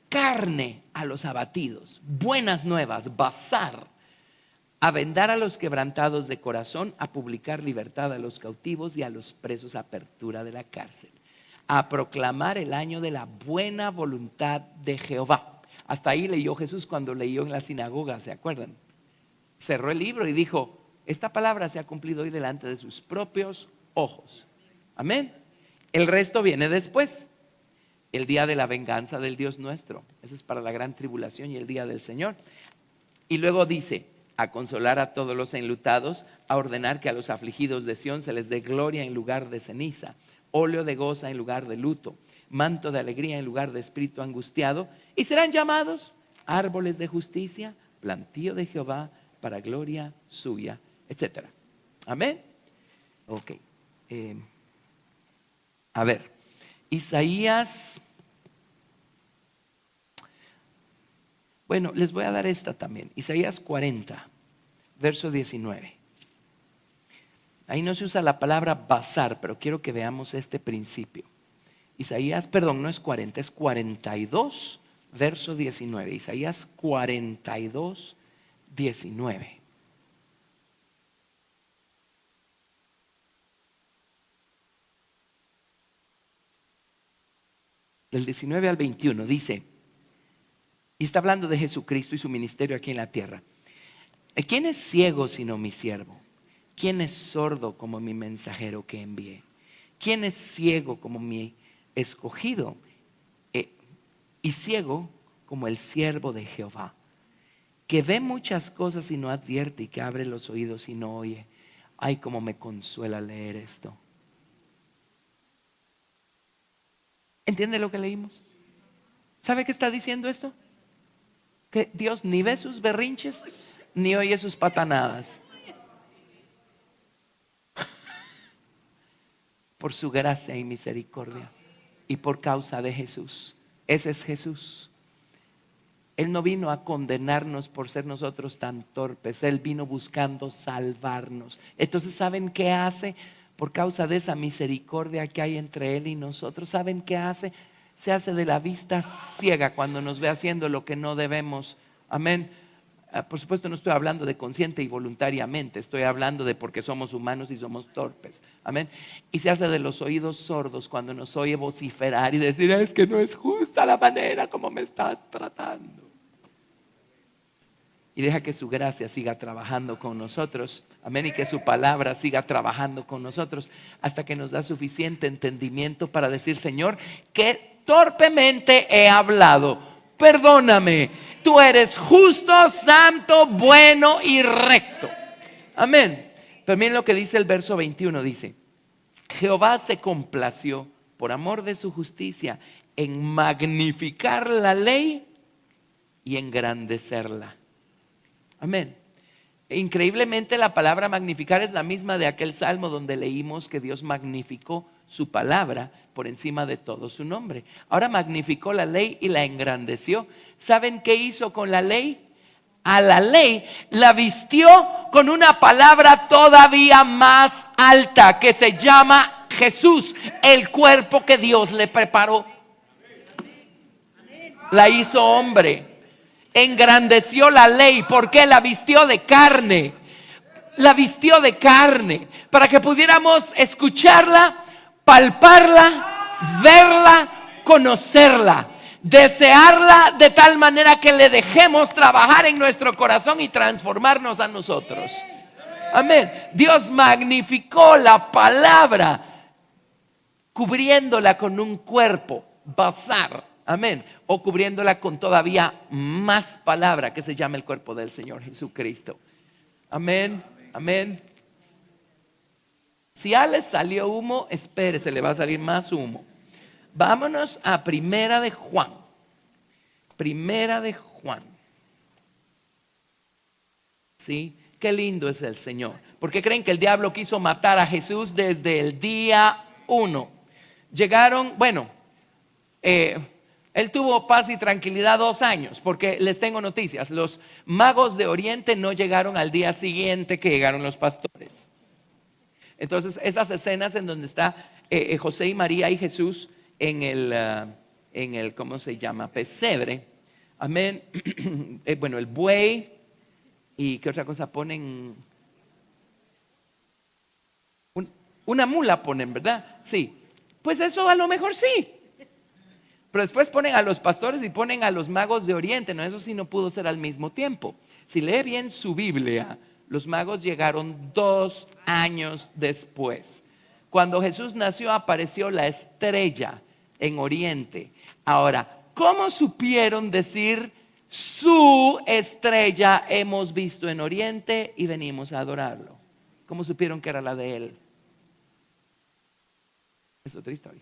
carne a los abatidos, buenas nuevas, bazar, a vendar a los quebrantados de corazón, a publicar libertad a los cautivos y a los presos, apertura de la cárcel, a proclamar el año de la buena voluntad de Jehová. Hasta ahí leyó Jesús cuando leyó en la sinagoga, ¿se acuerdan? Cerró el libro y dijo, esta palabra se ha cumplido hoy delante de sus propios ojos. Amén. El resto viene después. El día de la venganza del Dios nuestro. Ese es para la gran tribulación y el día del Señor. Y luego dice, a consolar a todos los enlutados, a ordenar que a los afligidos de Sión se les dé gloria en lugar de ceniza, óleo de goza en lugar de luto, manto de alegría en lugar de espíritu angustiado, y serán llamados árboles de justicia, plantío de Jehová para gloria suya, etcétera. Amén. Ok. A ver, Isaías. Bueno, les voy a dar esta también. Isaías 40, verso 19. Ahí no se usa la palabra bazar, pero quiero que veamos este principio. Isaías, perdón, no es 40, es 42, verso 19. Isaías 42, 19. Del 19 al 21 dice, y está hablando de Jesucristo y su ministerio aquí en la tierra. ¿Quién es ciego sino mi siervo? ¿Quién es sordo como mi mensajero que envié? ¿Quién es ciego como mi escogido? Y ciego como el siervo de Jehová, que ve muchas cosas y no advierte, y que abre los oídos y no oye. Ay, cómo me consuela leer esto. ¿Entiende lo que leímos? ¿Sabe qué está diciendo esto? Que Dios ni ve sus berrinches ni oye sus patanadas. Por su gracia y misericordia y por causa de Jesús. Ese es Jesús. Él no vino a condenarnos por ser nosotros tan torpes. Él vino buscando salvarnos. Entonces, ¿saben qué hace? Por causa de esa misericordia que hay entre Él y nosotros, ¿saben qué hace? Se hace de la vista ciega cuando nos ve haciendo lo que no debemos. Amén. Por supuesto no estoy hablando de consciente y voluntariamente, estoy hablando de porque somos humanos y somos torpes. Amén. Y se hace de los oídos sordos cuando nos oye vociferar y decir, es que no es justa la manera como me estás tratando. Y deja que su gracia siga trabajando con nosotros. Amén. Y que su palabra siga trabajando con nosotros hasta que nos da suficiente entendimiento para decir, Señor, que torpemente he hablado. Perdóname. Tú eres justo, santo, bueno y recto. Amén. Pero miren lo que dice el verso 21. Dice, Jehová se complació por amor de su justicia en magnificar la ley y engrandecerla. Amén. Increíblemente la palabra magnificar es la misma de aquel salmo donde leímos que Dios magnificó su palabra por encima de todo su nombre. Ahora magnificó la ley y la engrandeció. ¿Saben qué hizo con la ley? A la ley la vistió con una palabra todavía más alta que se llama Jesús, el cuerpo que Dios le preparó. La hizo hombre. Engrandeció la ley. ¿Por qué la vistió de carne? la vistió de carne para que pudiéramos escucharla, palparla, verla, conocerla, desearla de tal manera que le dejemos trabajar en nuestro corazón y transformarnos a nosotros. Amén. Dios magnificó la palabra cubriéndola con un cuerpo, basar, amén, o cubriéndola con todavía más palabra que se llama el cuerpo del Señor Jesucristo. Amén, amén. Si ya le salió humo, espérese, le va a salir más humo. Vámonos a Primera de Juan. Primera de Juan. ¿Sí? Qué lindo es el Señor. ¿Por qué creen que el diablo quiso matar a Jesús desde el día 1? Llegaron, él tuvo paz y tranquilidad 2 años, porque les tengo noticias. Los magos de Oriente no llegaron al día siguiente que llegaron los pastores. Entonces, esas escenas en donde está José y María y Jesús en el ¿cómo se llama? Pesebre. Amén. El buey. ¿Y qué otra cosa ponen? Una mula ponen, ¿verdad? Sí. Pues eso a lo mejor sí. Pero después ponen a los pastores y ponen a los magos de Oriente. No, eso sí no pudo ser al mismo tiempo. Si lee bien su Biblia, los magos llegaron 2 años después. Cuando Jesús nació, apareció la estrella en Oriente. Ahora, ¿cómo supieron decir: su estrella hemos visto en Oriente y venimos a adorarlo? ¿Cómo supieron que era la de él? Es otra historia.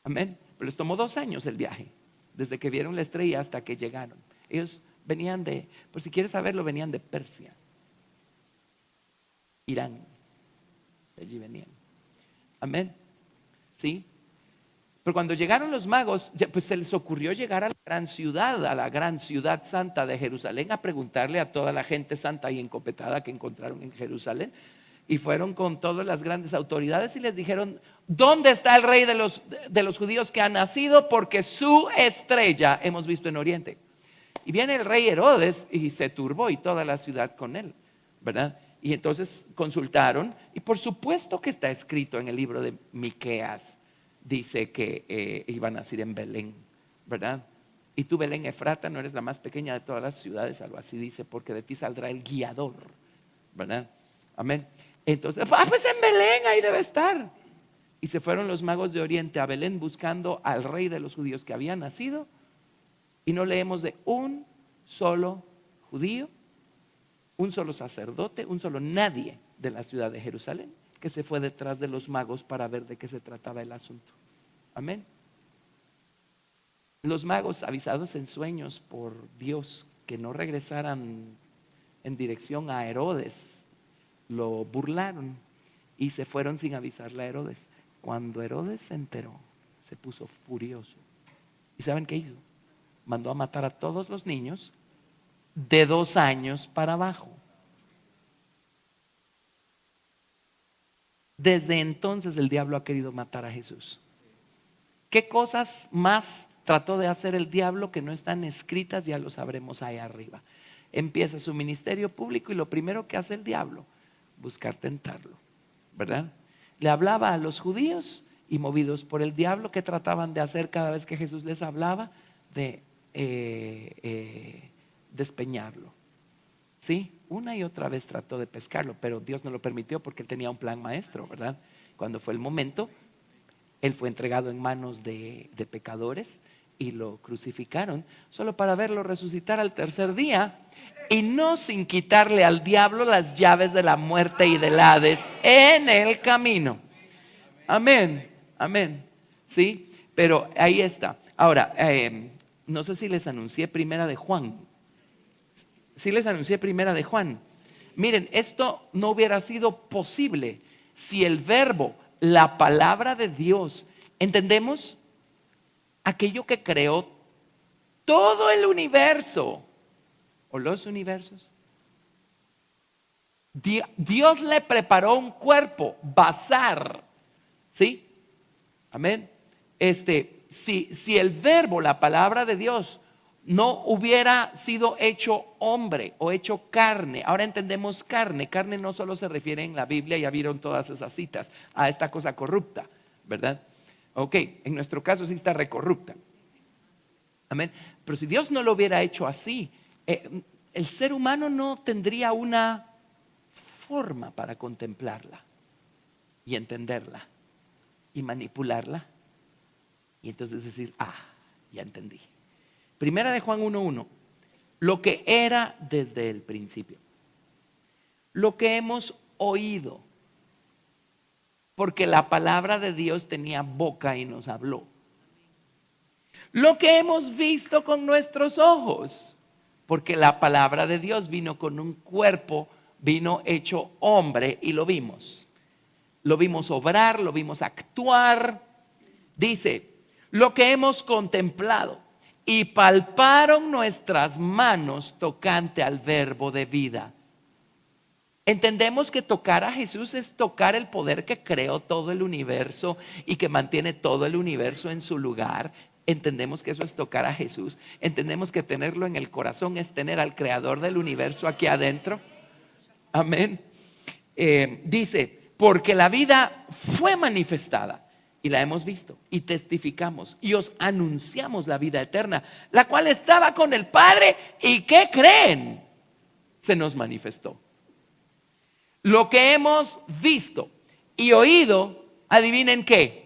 Amén. Pero les tomó 2 años el viaje, desde que vieron la estrella hasta que llegaron. Ellos venían por si quieres saberlo, venían de Persia, Irán. De allí venían. Amén. ¿Sí? Pero cuando llegaron los magos, pues se les ocurrió llegar a la gran ciudad santa de Jerusalén, a preguntarle a toda la gente santa y encopetada que encontraron en Jerusalén. Y fueron con todas las grandes autoridades y les dijeron: ¿dónde está el rey de los judíos que ha nacido? Porque su estrella hemos visto en Oriente. Y viene el rey Herodes y se turbó, y toda la ciudad con él, ¿verdad? Y entonces consultaron, y por supuesto que está escrito en el libro de Miqueas. Dice que iba a nacer en Belén, ¿verdad? Y tú, Belén Efrata, no eres la más pequeña de todas las ciudades, algo así dice, porque de ti saldrá el guiador, ¿verdad? Amén. Entonces, pues en Belén ahí debe estar. Y se fueron los magos de Oriente a Belén buscando al rey de los judíos que había nacido, y no leemos de un solo judío, un solo sacerdote, un solo nadie de la ciudad de Jerusalén que se fue detrás de los magos para ver de qué se trataba el asunto. Amén. Los magos, avisados en sueños por Dios que no regresaran en dirección a Herodes, lo burlaron y se fueron sin avisarle a Herodes. Cuando Herodes se enteró, se puso furioso. ¿Y saben qué hizo? Mandó a matar a todos los niños de 2 años para abajo. Desde entonces el diablo ha querido matar a Jesús. ¿Qué cosas más trató de hacer el diablo que no están escritas? Ya lo sabremos ahí arriba. Empieza su ministerio público y lo primero que hace el diablo, buscar tentarlo, ¿verdad? Le hablaba a los judíos y, movidos por el diablo, ¿qué trataban de hacer cada vez que Jesús les hablaba? De despeñarlo. ¿Sí? Una y otra vez trató de pescarlo, pero Dios no lo permitió porque él tenía un plan maestro, ¿verdad? Cuando fue el momento, él fue entregado en manos de pecadores y lo crucificaron, solo para verlo resucitar al tercer día, y no sin quitarle al diablo las llaves de la muerte y del Hades en el camino. Amén, amén. ¿Sí? Pero ahí está. Ahora, no sé si les anuncié Primera de Juan. Sí les anuncié Primera de Juan. Miren, esto no hubiera sido posible si el verbo, la palabra de Dios, ¿entendemos? Aquello que creó todo el universo o los universos. Dios le preparó un cuerpo, basar, ¿sí? Amén. Si el verbo, la palabra de Dios, no hubiera sido hecho hombre o hecho carne. Ahora entendemos carne. Carne no solo se refiere en la Biblia, ya vieron todas esas citas, a esta cosa corrupta, ¿verdad? Ok, en nuestro caso sí está recorrupta. Amén. Pero si Dios no lo hubiera hecho así, el ser humano no tendría una forma para contemplarla y entenderla y manipularla. Y entonces decir, ya entendí. Primera de Juan 1:1, lo que era desde el principio, lo que hemos oído, porque la palabra de Dios tenía boca y nos habló. Lo que hemos visto con nuestros ojos, porque la palabra de Dios vino con un cuerpo, vino hecho hombre y lo vimos. Lo vimos obrar, lo vimos actuar. Dice, lo que hemos contemplado y palparon nuestras manos tocante al verbo de vida. Entendemos que tocar a Jesús es tocar el poder que creó todo el universo y que mantiene todo el universo en su lugar. Entendemos que eso es tocar a Jesús. Entendemos que tenerlo en el corazón es tener al creador del universo aquí adentro. Amén. Dice, porque la vida fue manifestada y la hemos visto y testificamos y os anunciamos la vida eterna, la cual estaba con el Padre y ¿qué creen? Se nos manifestó. Lo que hemos visto y oído, adivinen qué.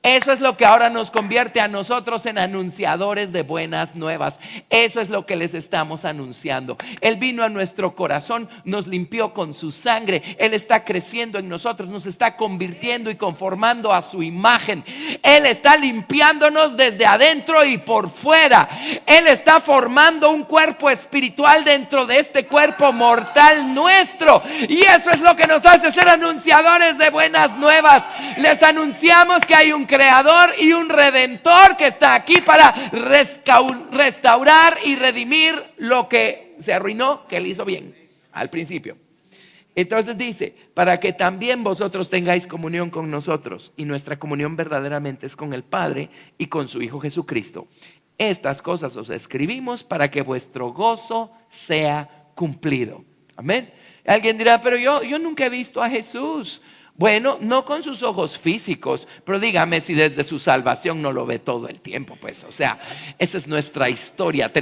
Eso es lo que ahora nos convierte a nosotros en anunciadores de buenas nuevas. Eso es lo que les estamos anunciando. Él vino a nuestro corazón, nos limpió con su sangre. Él está creciendo en nosotros, nos está convirtiendo y conformando a su imagen. Él está limpiándonos desde adentro y por fuera. Él está formando un cuerpo espiritual dentro de este cuerpo mortal nuestro. Y eso es lo que nos hace ser anunciadores de buenas nuevas. Les anunciamos que hay un creador y un redentor que está aquí para restaurar y redimir lo que se arruinó, que él hizo bien al principio. Entonces dice, para que también vosotros tengáis comunión con nosotros, y nuestra comunión verdaderamente es con el Padre y con su Hijo Jesucristo. Estas cosas os escribimos para que vuestro gozo sea cumplido. Amén. Alguien dirá, pero yo nunca he visto a Jesús. Bueno, no con sus ojos físicos, pero dígame si desde su salvación no lo ve todo el tiempo, pues, o sea, esa es nuestra historia.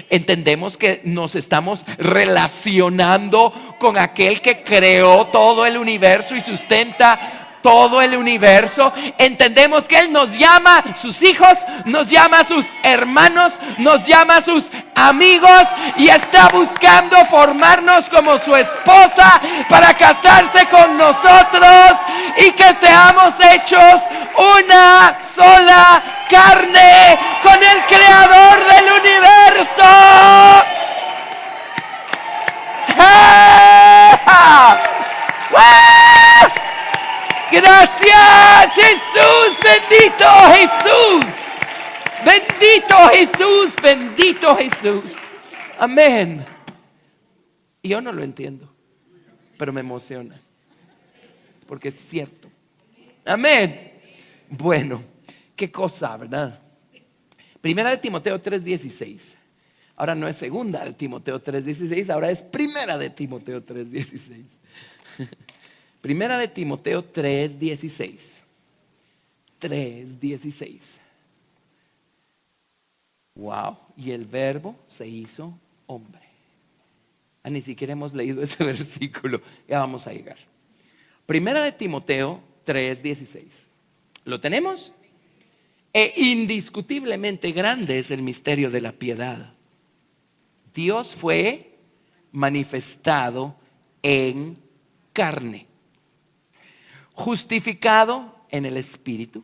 Entendemos que nos estamos relacionando con aquel que creó todo el universo y sustenta todo el universo. Entendemos que Él nos llama sus hijos, nos llama sus hermanos, nos llama sus amigos y está buscando formarnos como su esposa para casarse con nosotros y que seamos hechos una sola carne con el creador del universo. Gracias Jesús, bendito Jesús, bendito Jesús, bendito Jesús. Amén. Y yo no lo entiendo, pero me emociona, porque es cierto. Amén. Bueno, qué cosa, ¿verdad? Primera de Timoteo 3:16. Ahora no es segunda de Timoteo 3:16, ahora es primera de Timoteo 3:16. Primera de Timoteo 3:16. 3:16. Wow. Y el verbo se hizo hombre. Ni siquiera hemos leído ese versículo. Ya vamos a llegar. Primera de Timoteo 3:16. ¿Lo tenemos? Indiscutiblemente grande es el misterio de la piedad. Dios fue manifestado en carne, justificado en el Espíritu,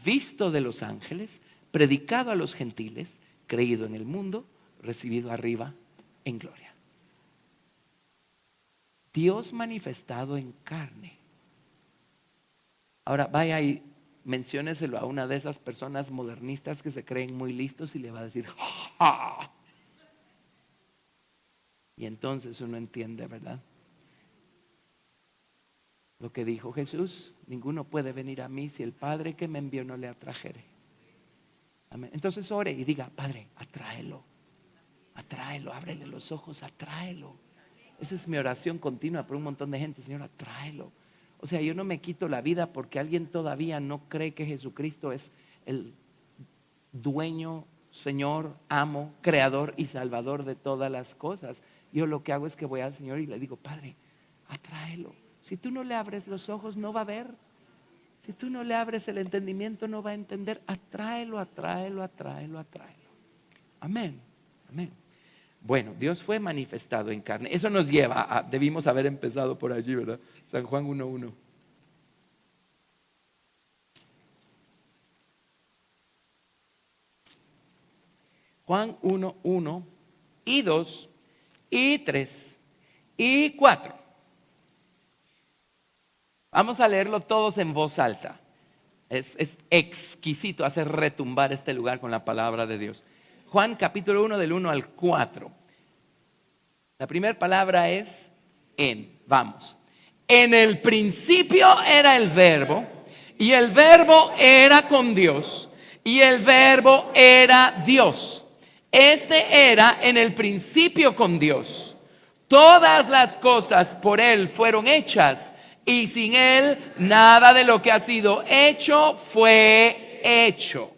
visto de los ángeles, predicado a los gentiles, creído en el mundo, recibido arriba en gloria. Dios manifestado en carne. Ahora vaya y mencióneselo a una de esas personas modernistas que se creen muy listos y le va a decir ¡ja! Y entonces uno entiende, ¿verdad? Lo que dijo Jesús: ninguno puede venir a mí si el Padre que me envió no le atrajere. Amén. Entonces ore y diga: Padre, atráelo, Atráelo, ábrele los ojos, atráelo. Esa es mi oración continua por un montón de gente. Señor, atráelo. O sea, yo no me quito la vida porque alguien todavía no cree que Jesucristo es el dueño, Señor, amo, creador y salvador de todas las cosas. Yo lo que hago es que voy al Señor y le digo: Padre, atráelo. Si tú no le abres los ojos, no va a ver. Si tú no le abres el entendimiento, no va a entender. Atráelo, atráelo, atráelo, atráelo. Amén, amén. Bueno, Dios fue manifestado en carne. Eso nos lleva a, debimos haber empezado por allí, ¿verdad? San Juan 1:1. Juan 1:1 y 2 y 3 y 4. Vamos a leerlo todos en voz alta. Es exquisito hacer retumbar este lugar con la palabra de Dios. Juan capítulo 1 del 1 al 4. La primera palabra es en. Vamos. En el principio era el verbo, y el verbo era con Dios, y el verbo era Dios. Este era en el principio con Dios. Todas las cosas por Él fueron hechas, y sin Él nada de lo que ha sido hecho fue hecho.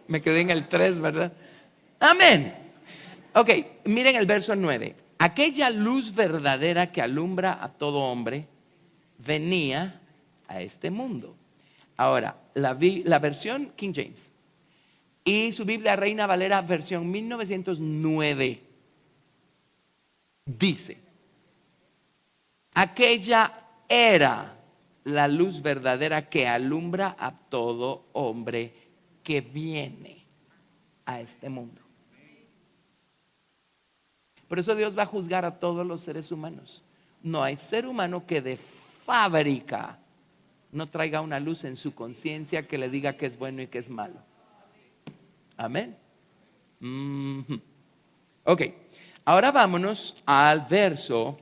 Me quedé en el 3, ¿verdad? Amén. Ok, miren el verso 9. Aquella luz verdadera que alumbra a todo hombre venía a este mundo. Ahora, la versión King James y su Biblia Reina Valera versión 1909 dice: aquella era la luz verdadera que alumbra a todo hombre que viene a este mundo. Por eso Dios va a juzgar a todos los seres humanos. No hay ser humano que de fábrica no traiga una luz en su conciencia que le diga que es bueno y que es malo. Amén. Ok, ahora vámonos al verso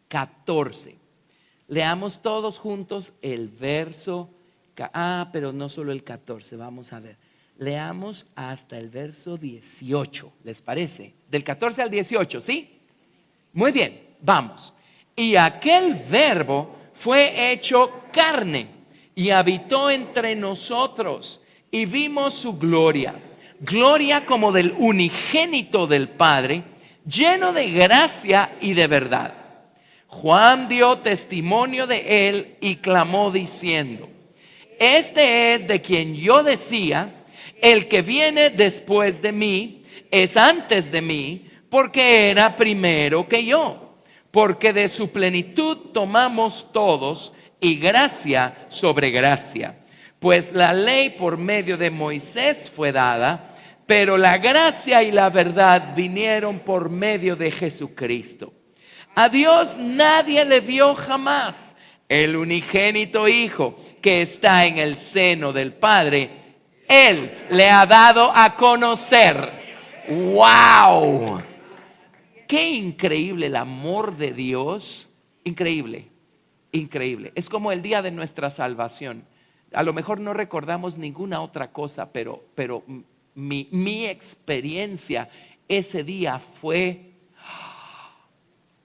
14. Leamos todos juntos el verso. Pero no solo el 14, vamos a ver. Leamos hasta el verso 18, ¿les parece? Del 14 al 18, ¿sí? Muy bien, vamos. Y aquel verbo fue hecho carne y habitó entre nosotros, y vimos su gloria, gloria como del unigénito del Padre, lleno de gracia y de verdad. Juan dio testimonio de él y clamó diciendo: este es de quien yo decía, el que viene después de mí es antes de mí, porque era primero que yo. Porque de su plenitud tomamos todos, y gracia sobre gracia. Pues la ley por medio de Moisés fue dada, pero la gracia y la verdad vinieron por medio de Jesucristo. A Dios nadie le vio jamás. El unigénito Hijo que está en el seno del Padre, Él le ha dado a conocer. ¡Wow! Qué increíble el amor de Dios. Increíble, increíble. Es como el día de nuestra salvación. A lo mejor no recordamos ninguna otra cosa, pero mi experiencia ese día fue: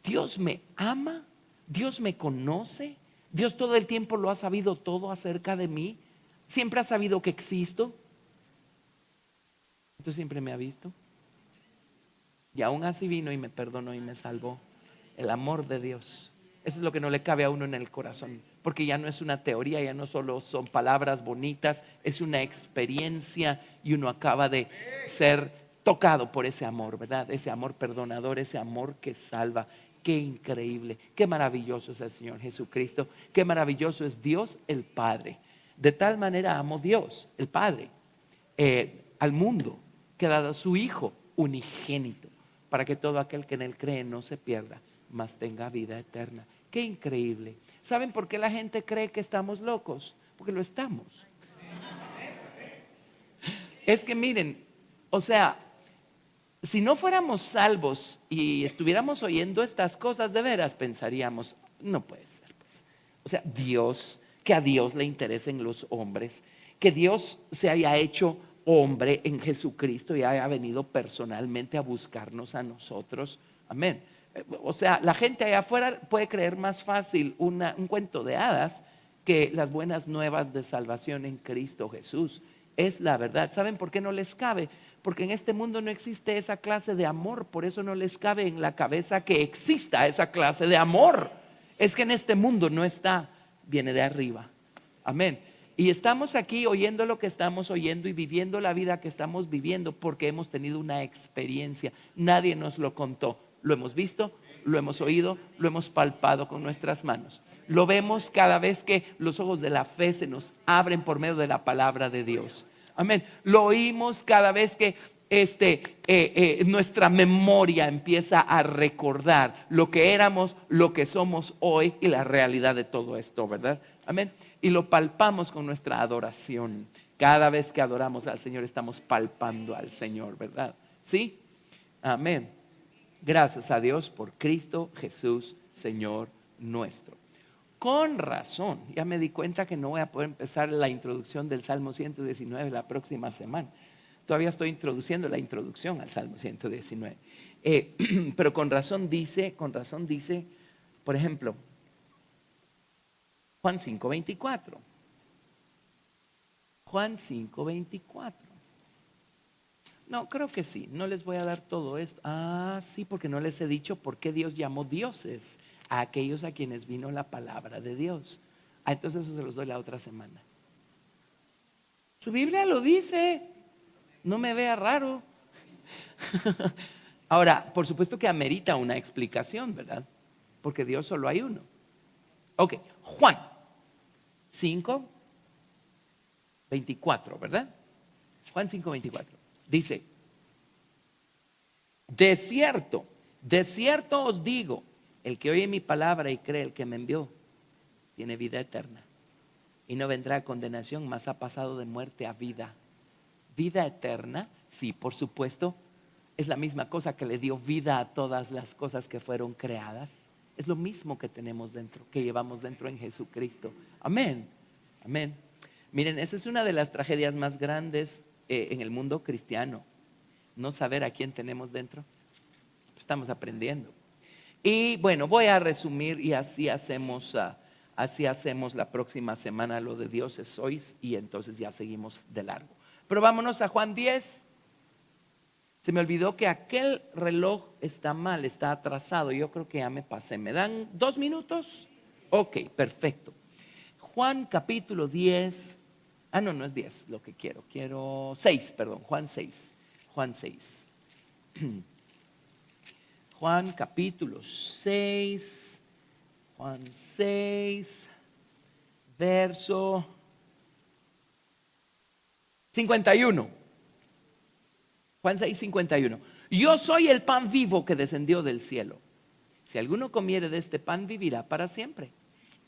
Dios me ama, Dios me conoce, Dios todo el tiempo lo ha sabido todo acerca de mí, siempre ha sabido que existo. Entonces siempre me ha visto. Y aún así vino y me perdonó y me salvó. El amor de Dios. Eso es lo que no le cabe a uno en el corazón, porque ya no es una teoría, ya no solo son palabras bonitas, es una experiencia, y uno acaba de ser tocado por ese amor, ¿verdad? Ese amor perdonador, ese amor que salva. Qué increíble, qué maravilloso es el Señor Jesucristo, qué maravilloso es Dios el Padre. De tal manera amó Dios el Padre al mundo, que ha dado a su Hijo unigénito, para que todo aquel que en Él cree no se pierda, mas tenga vida eterna. Qué increíble. ¿Saben por qué la gente cree que estamos locos? Porque lo estamos. Es que miren, o sea, si no fuéramos salvos y estuviéramos oyendo estas cosas de veras, pensaríamos: no puede ser, pues. O sea, Dios, que a Dios le interesen los hombres, que Dios se haya hecho hombre en Jesucristo y haya venido personalmente a buscarnos a nosotros. Amén. O sea, la gente allá afuera puede creer más fácil un cuento de hadas que las buenas nuevas de salvación en Cristo Jesús. Es la verdad. ¿Saben por qué no les cabe? Porque en este mundo no existe esa clase de amor. Por eso no les cabe en la cabeza que exista esa clase de amor. Es que en este mundo no está, viene de arriba. Amén. Y estamos aquí oyendo lo que estamos oyendo y viviendo la vida que estamos viviendo porque hemos tenido una experiencia. Nadie nos lo contó. Lo hemos visto, lo hemos oído, lo hemos palpado con nuestras manos. Lo vemos cada vez que los ojos de la fe se nos abren por medio de la palabra de Dios. Amén. Lo oímos cada vez que nuestra memoria empieza a recordar lo que éramos, lo que somos hoy y la realidad de todo esto, ¿verdad? Amén. Y lo palpamos con nuestra adoración. Cada vez que adoramos al Señor estamos palpando al Señor, ¿verdad? ¿Sí? Amén. Gracias a Dios por Cristo Jesús, Señor nuestro. Con razón, ya me di cuenta que no voy a poder empezar la introducción del Salmo 119 la próxima semana. Todavía estoy introduciendo la introducción al Salmo 119. Pero con razón dice, por ejemplo, Juan 5:24. Juan 5:24. No, creo que sí, no les voy a dar todo esto. Sí, porque no les he dicho por qué Dios llamó dioses a aquellos a quienes vino la palabra de Dios. Entonces eso se los doy la otra semana. Su Biblia lo dice, no me vea raro. Ahora, por supuesto que amerita una explicación, ¿verdad? Porque Dios solo hay uno. Ok, Juan 5:24, ¿verdad? Juan 5:24. Dice, de cierto os digo, el que oye mi palabra y cree el que me envió, tiene vida eterna. Y no vendrá a condenación, mas ha pasado de muerte a vida. Vida eterna, sí, por supuesto, es la misma cosa que le dio vida a todas las cosas que fueron creadas. Es lo mismo que tenemos dentro, que llevamos dentro en Jesucristo. Amén, amén. Miren, esa es una de las tragedias más grandes en el mundo cristiano, no saber a quién tenemos dentro. Estamos aprendiendo. Y bueno, voy a resumir y así hacemos la próxima semana lo de dioses sois y entonces ya seguimos de largo. Pero vámonos a Juan 10. Se me olvidó que aquel reloj está mal, está atrasado. Yo creo que ya me pasé. ¿Me dan 2 minutos? Ok, perfecto. Juan capítulo 10. No es 10 lo que quiero. Quiero 6, perdón. Juan 6. Juan 6. Juan capítulo 6. Juan 6. Verso 51. Juan 6:51. Yo soy el pan vivo que descendió del cielo. Si alguno comiere de este pan, vivirá para siempre.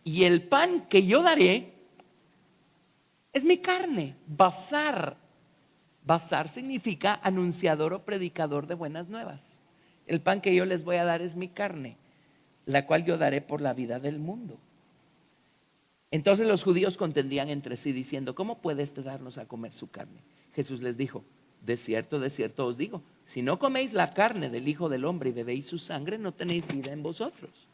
Y el pan que yo daré es mi carne. Basar. Basar significa anunciador o predicador de buenas nuevas. El pan que yo les voy a dar es mi carne, la cual yo daré por la vida del mundo. Entonces los judíos contendían entre sí diciendo, ¿cómo puede este darnos a comer su carne? Jesús les dijo, de cierto os digo, si no coméis la carne del Hijo del Hombre y bebéis su sangre, no tenéis vida en vosotros.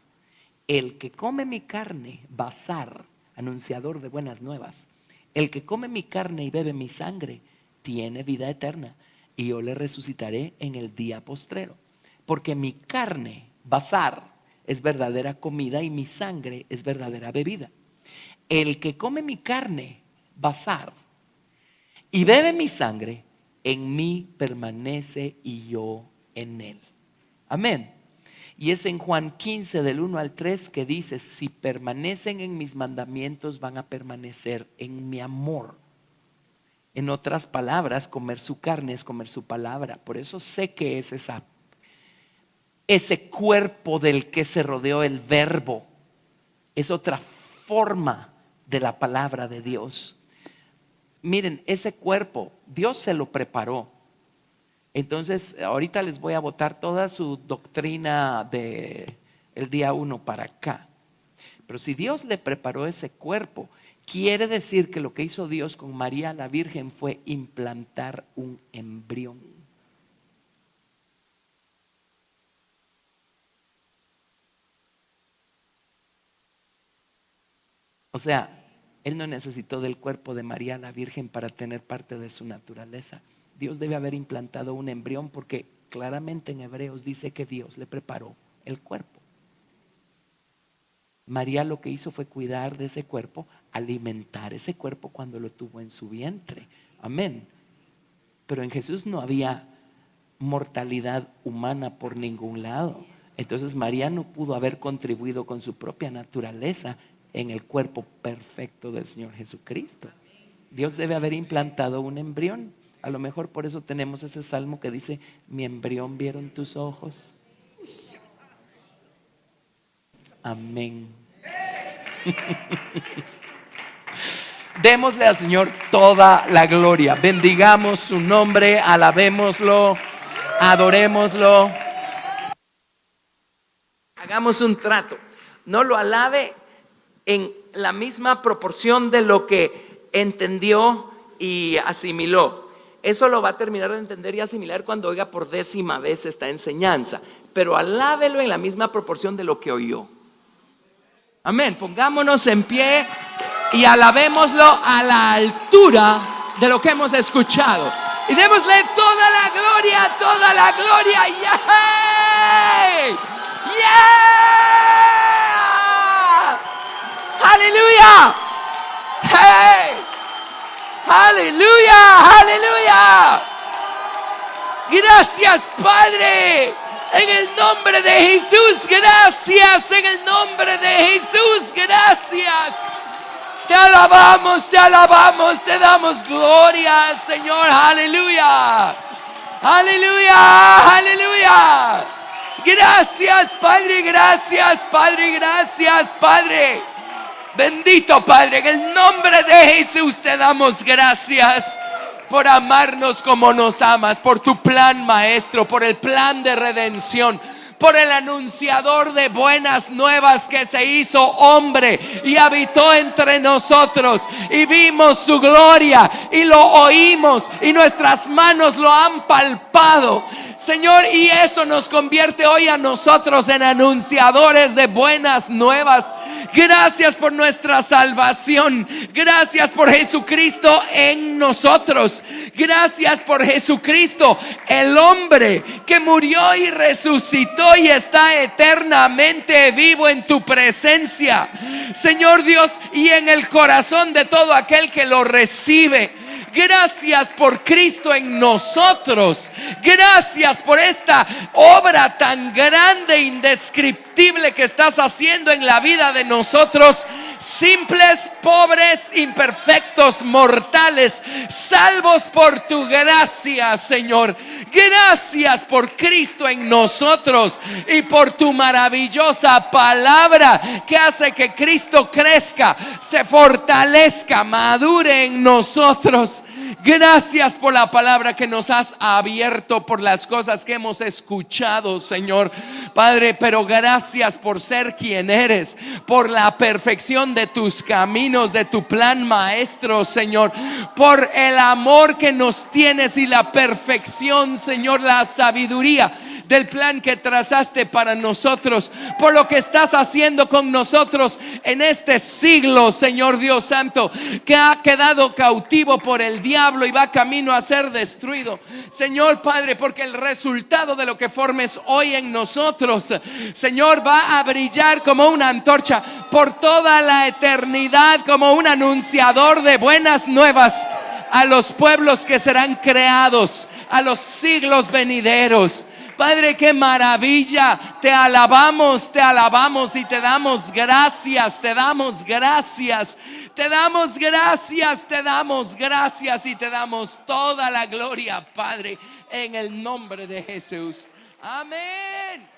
El que come mi carne, basar, anunciador de buenas nuevas, el que come mi carne y bebe mi sangre, tiene vida eterna, y yo le resucitaré en el día postrero. Porque mi carne, basar, es verdadera comida y mi sangre es verdadera bebida. El que come mi carne, basar, y bebe mi sangre, en mí permanece y yo en él. Amén. Y es en Juan 15 del 1 al 3 que dice, si permanecen en mis mandamientos van a permanecer en mi amor. En otras palabras, comer su carne es comer su palabra. Por eso sé que es ese cuerpo del que se rodeó el verbo. Es otra forma de la palabra de Dios. Miren, ese cuerpo, Dios se lo preparó. Entonces, ahorita les voy a botar toda su doctrina de el día 1 para acá. Pero si Dios le preparó ese cuerpo, Quiere decir que lo que hizo Dios con María la Virgen fue implantar un embrión. O sea, Él no necesitó del cuerpo de María la Virgen para tener parte de su naturaleza. Dios debe haber implantado un embrión porque claramente en Hebreos dice que Dios le preparó el cuerpo. María lo que hizo fue cuidar de ese cuerpo, alimentar ese cuerpo cuando lo tuvo en su vientre. Amén. Pero en Jesús no había mortalidad humana por ningún lado. Entonces María no pudo haber contribuido con su propia naturaleza en el cuerpo perfecto del Señor Jesucristo. Dios debe haber implantado un embrión. A lo mejor por eso tenemos ese salmo que dice: mi embrión vieron tus ojos. Amén. Démosle al Señor toda la gloria. Bendigamos su nombre, alabémoslo, adorémoslo. Hagamos un trato. No lo alabe en la misma proporción de lo que entendió y asimiló. Eso lo va a terminar de entender y asimilar cuando oiga por 10ª vez esta enseñanza. Pero alábelo en la misma proporción de lo que oyó. Amén. Pongámonos en pie y alabémoslo a la altura de lo que hemos escuchado. Y démosle toda la gloria, toda la gloria. ¡Yeah! ¡Yeah! ¡Aleluya! ¡Hey! ¡Aleluya! ¡Aleluya! Gracias, Padre. En el nombre de Jesús, gracias. En el nombre de Jesús, gracias. Te alabamos, te damos gloria, Señor. Aleluya. Aleluya, aleluya. Gracias, Padre, gracias, Padre, gracias, Padre. Bendito Padre, en el nombre de Jesús te damos gracias por amarnos como nos amas, por tu plan maestro, por el plan de redención, por el anunciador de buenas nuevas que se hizo hombre y habitó entre nosotros y vimos su gloria y lo oímos y nuestras manos lo han palpado, Señor, y eso nos convierte hoy a nosotros en anunciadores de buenas nuevas. Gracias por nuestra salvación. Gracias por Jesucristo en nosotros. Gracias por Jesucristo, el hombre que murió y resucitó y está eternamente vivo en tu presencia, Señor Dios, y en el corazón de todo aquel que lo recibe. Gracias por Cristo en nosotros. Gracias por esta obra tan grande e indescriptible que estás haciendo en la vida de nosotros, simples, pobres, imperfectos, mortales, salvos por tu gracia, Señor. Gracias por Cristo en nosotros y por tu maravillosa palabra que hace que Cristo crezca, se fortalezca, madure en nosotros. Gracias por la palabra que nos has abierto, por las cosas que hemos escuchado, Señor Padre, pero gracias por ser quien eres, por la perfección de tus caminos, de tu plan maestro, Señor, por el amor que nos tienes y la perfección, Señor, la sabiduría del plan que trazaste para nosotros, por lo que estás haciendo con nosotros en este siglo, Señor Dios Santo, que ha quedado cautivo por el diablo y va camino a ser destruido, Señor Padre, porque el resultado de lo que formes hoy en nosotros, Señor, va a brillar como una antorcha por toda la eternidad, como un anunciador de buenas nuevas a los pueblos que serán creados, a los siglos venideros. Padre, qué maravilla. Te alabamos y te damos gracias, te damos gracias, te damos gracias, te damos gracias y te damos toda la gloria, Padre, en el nombre de Jesús. Amén.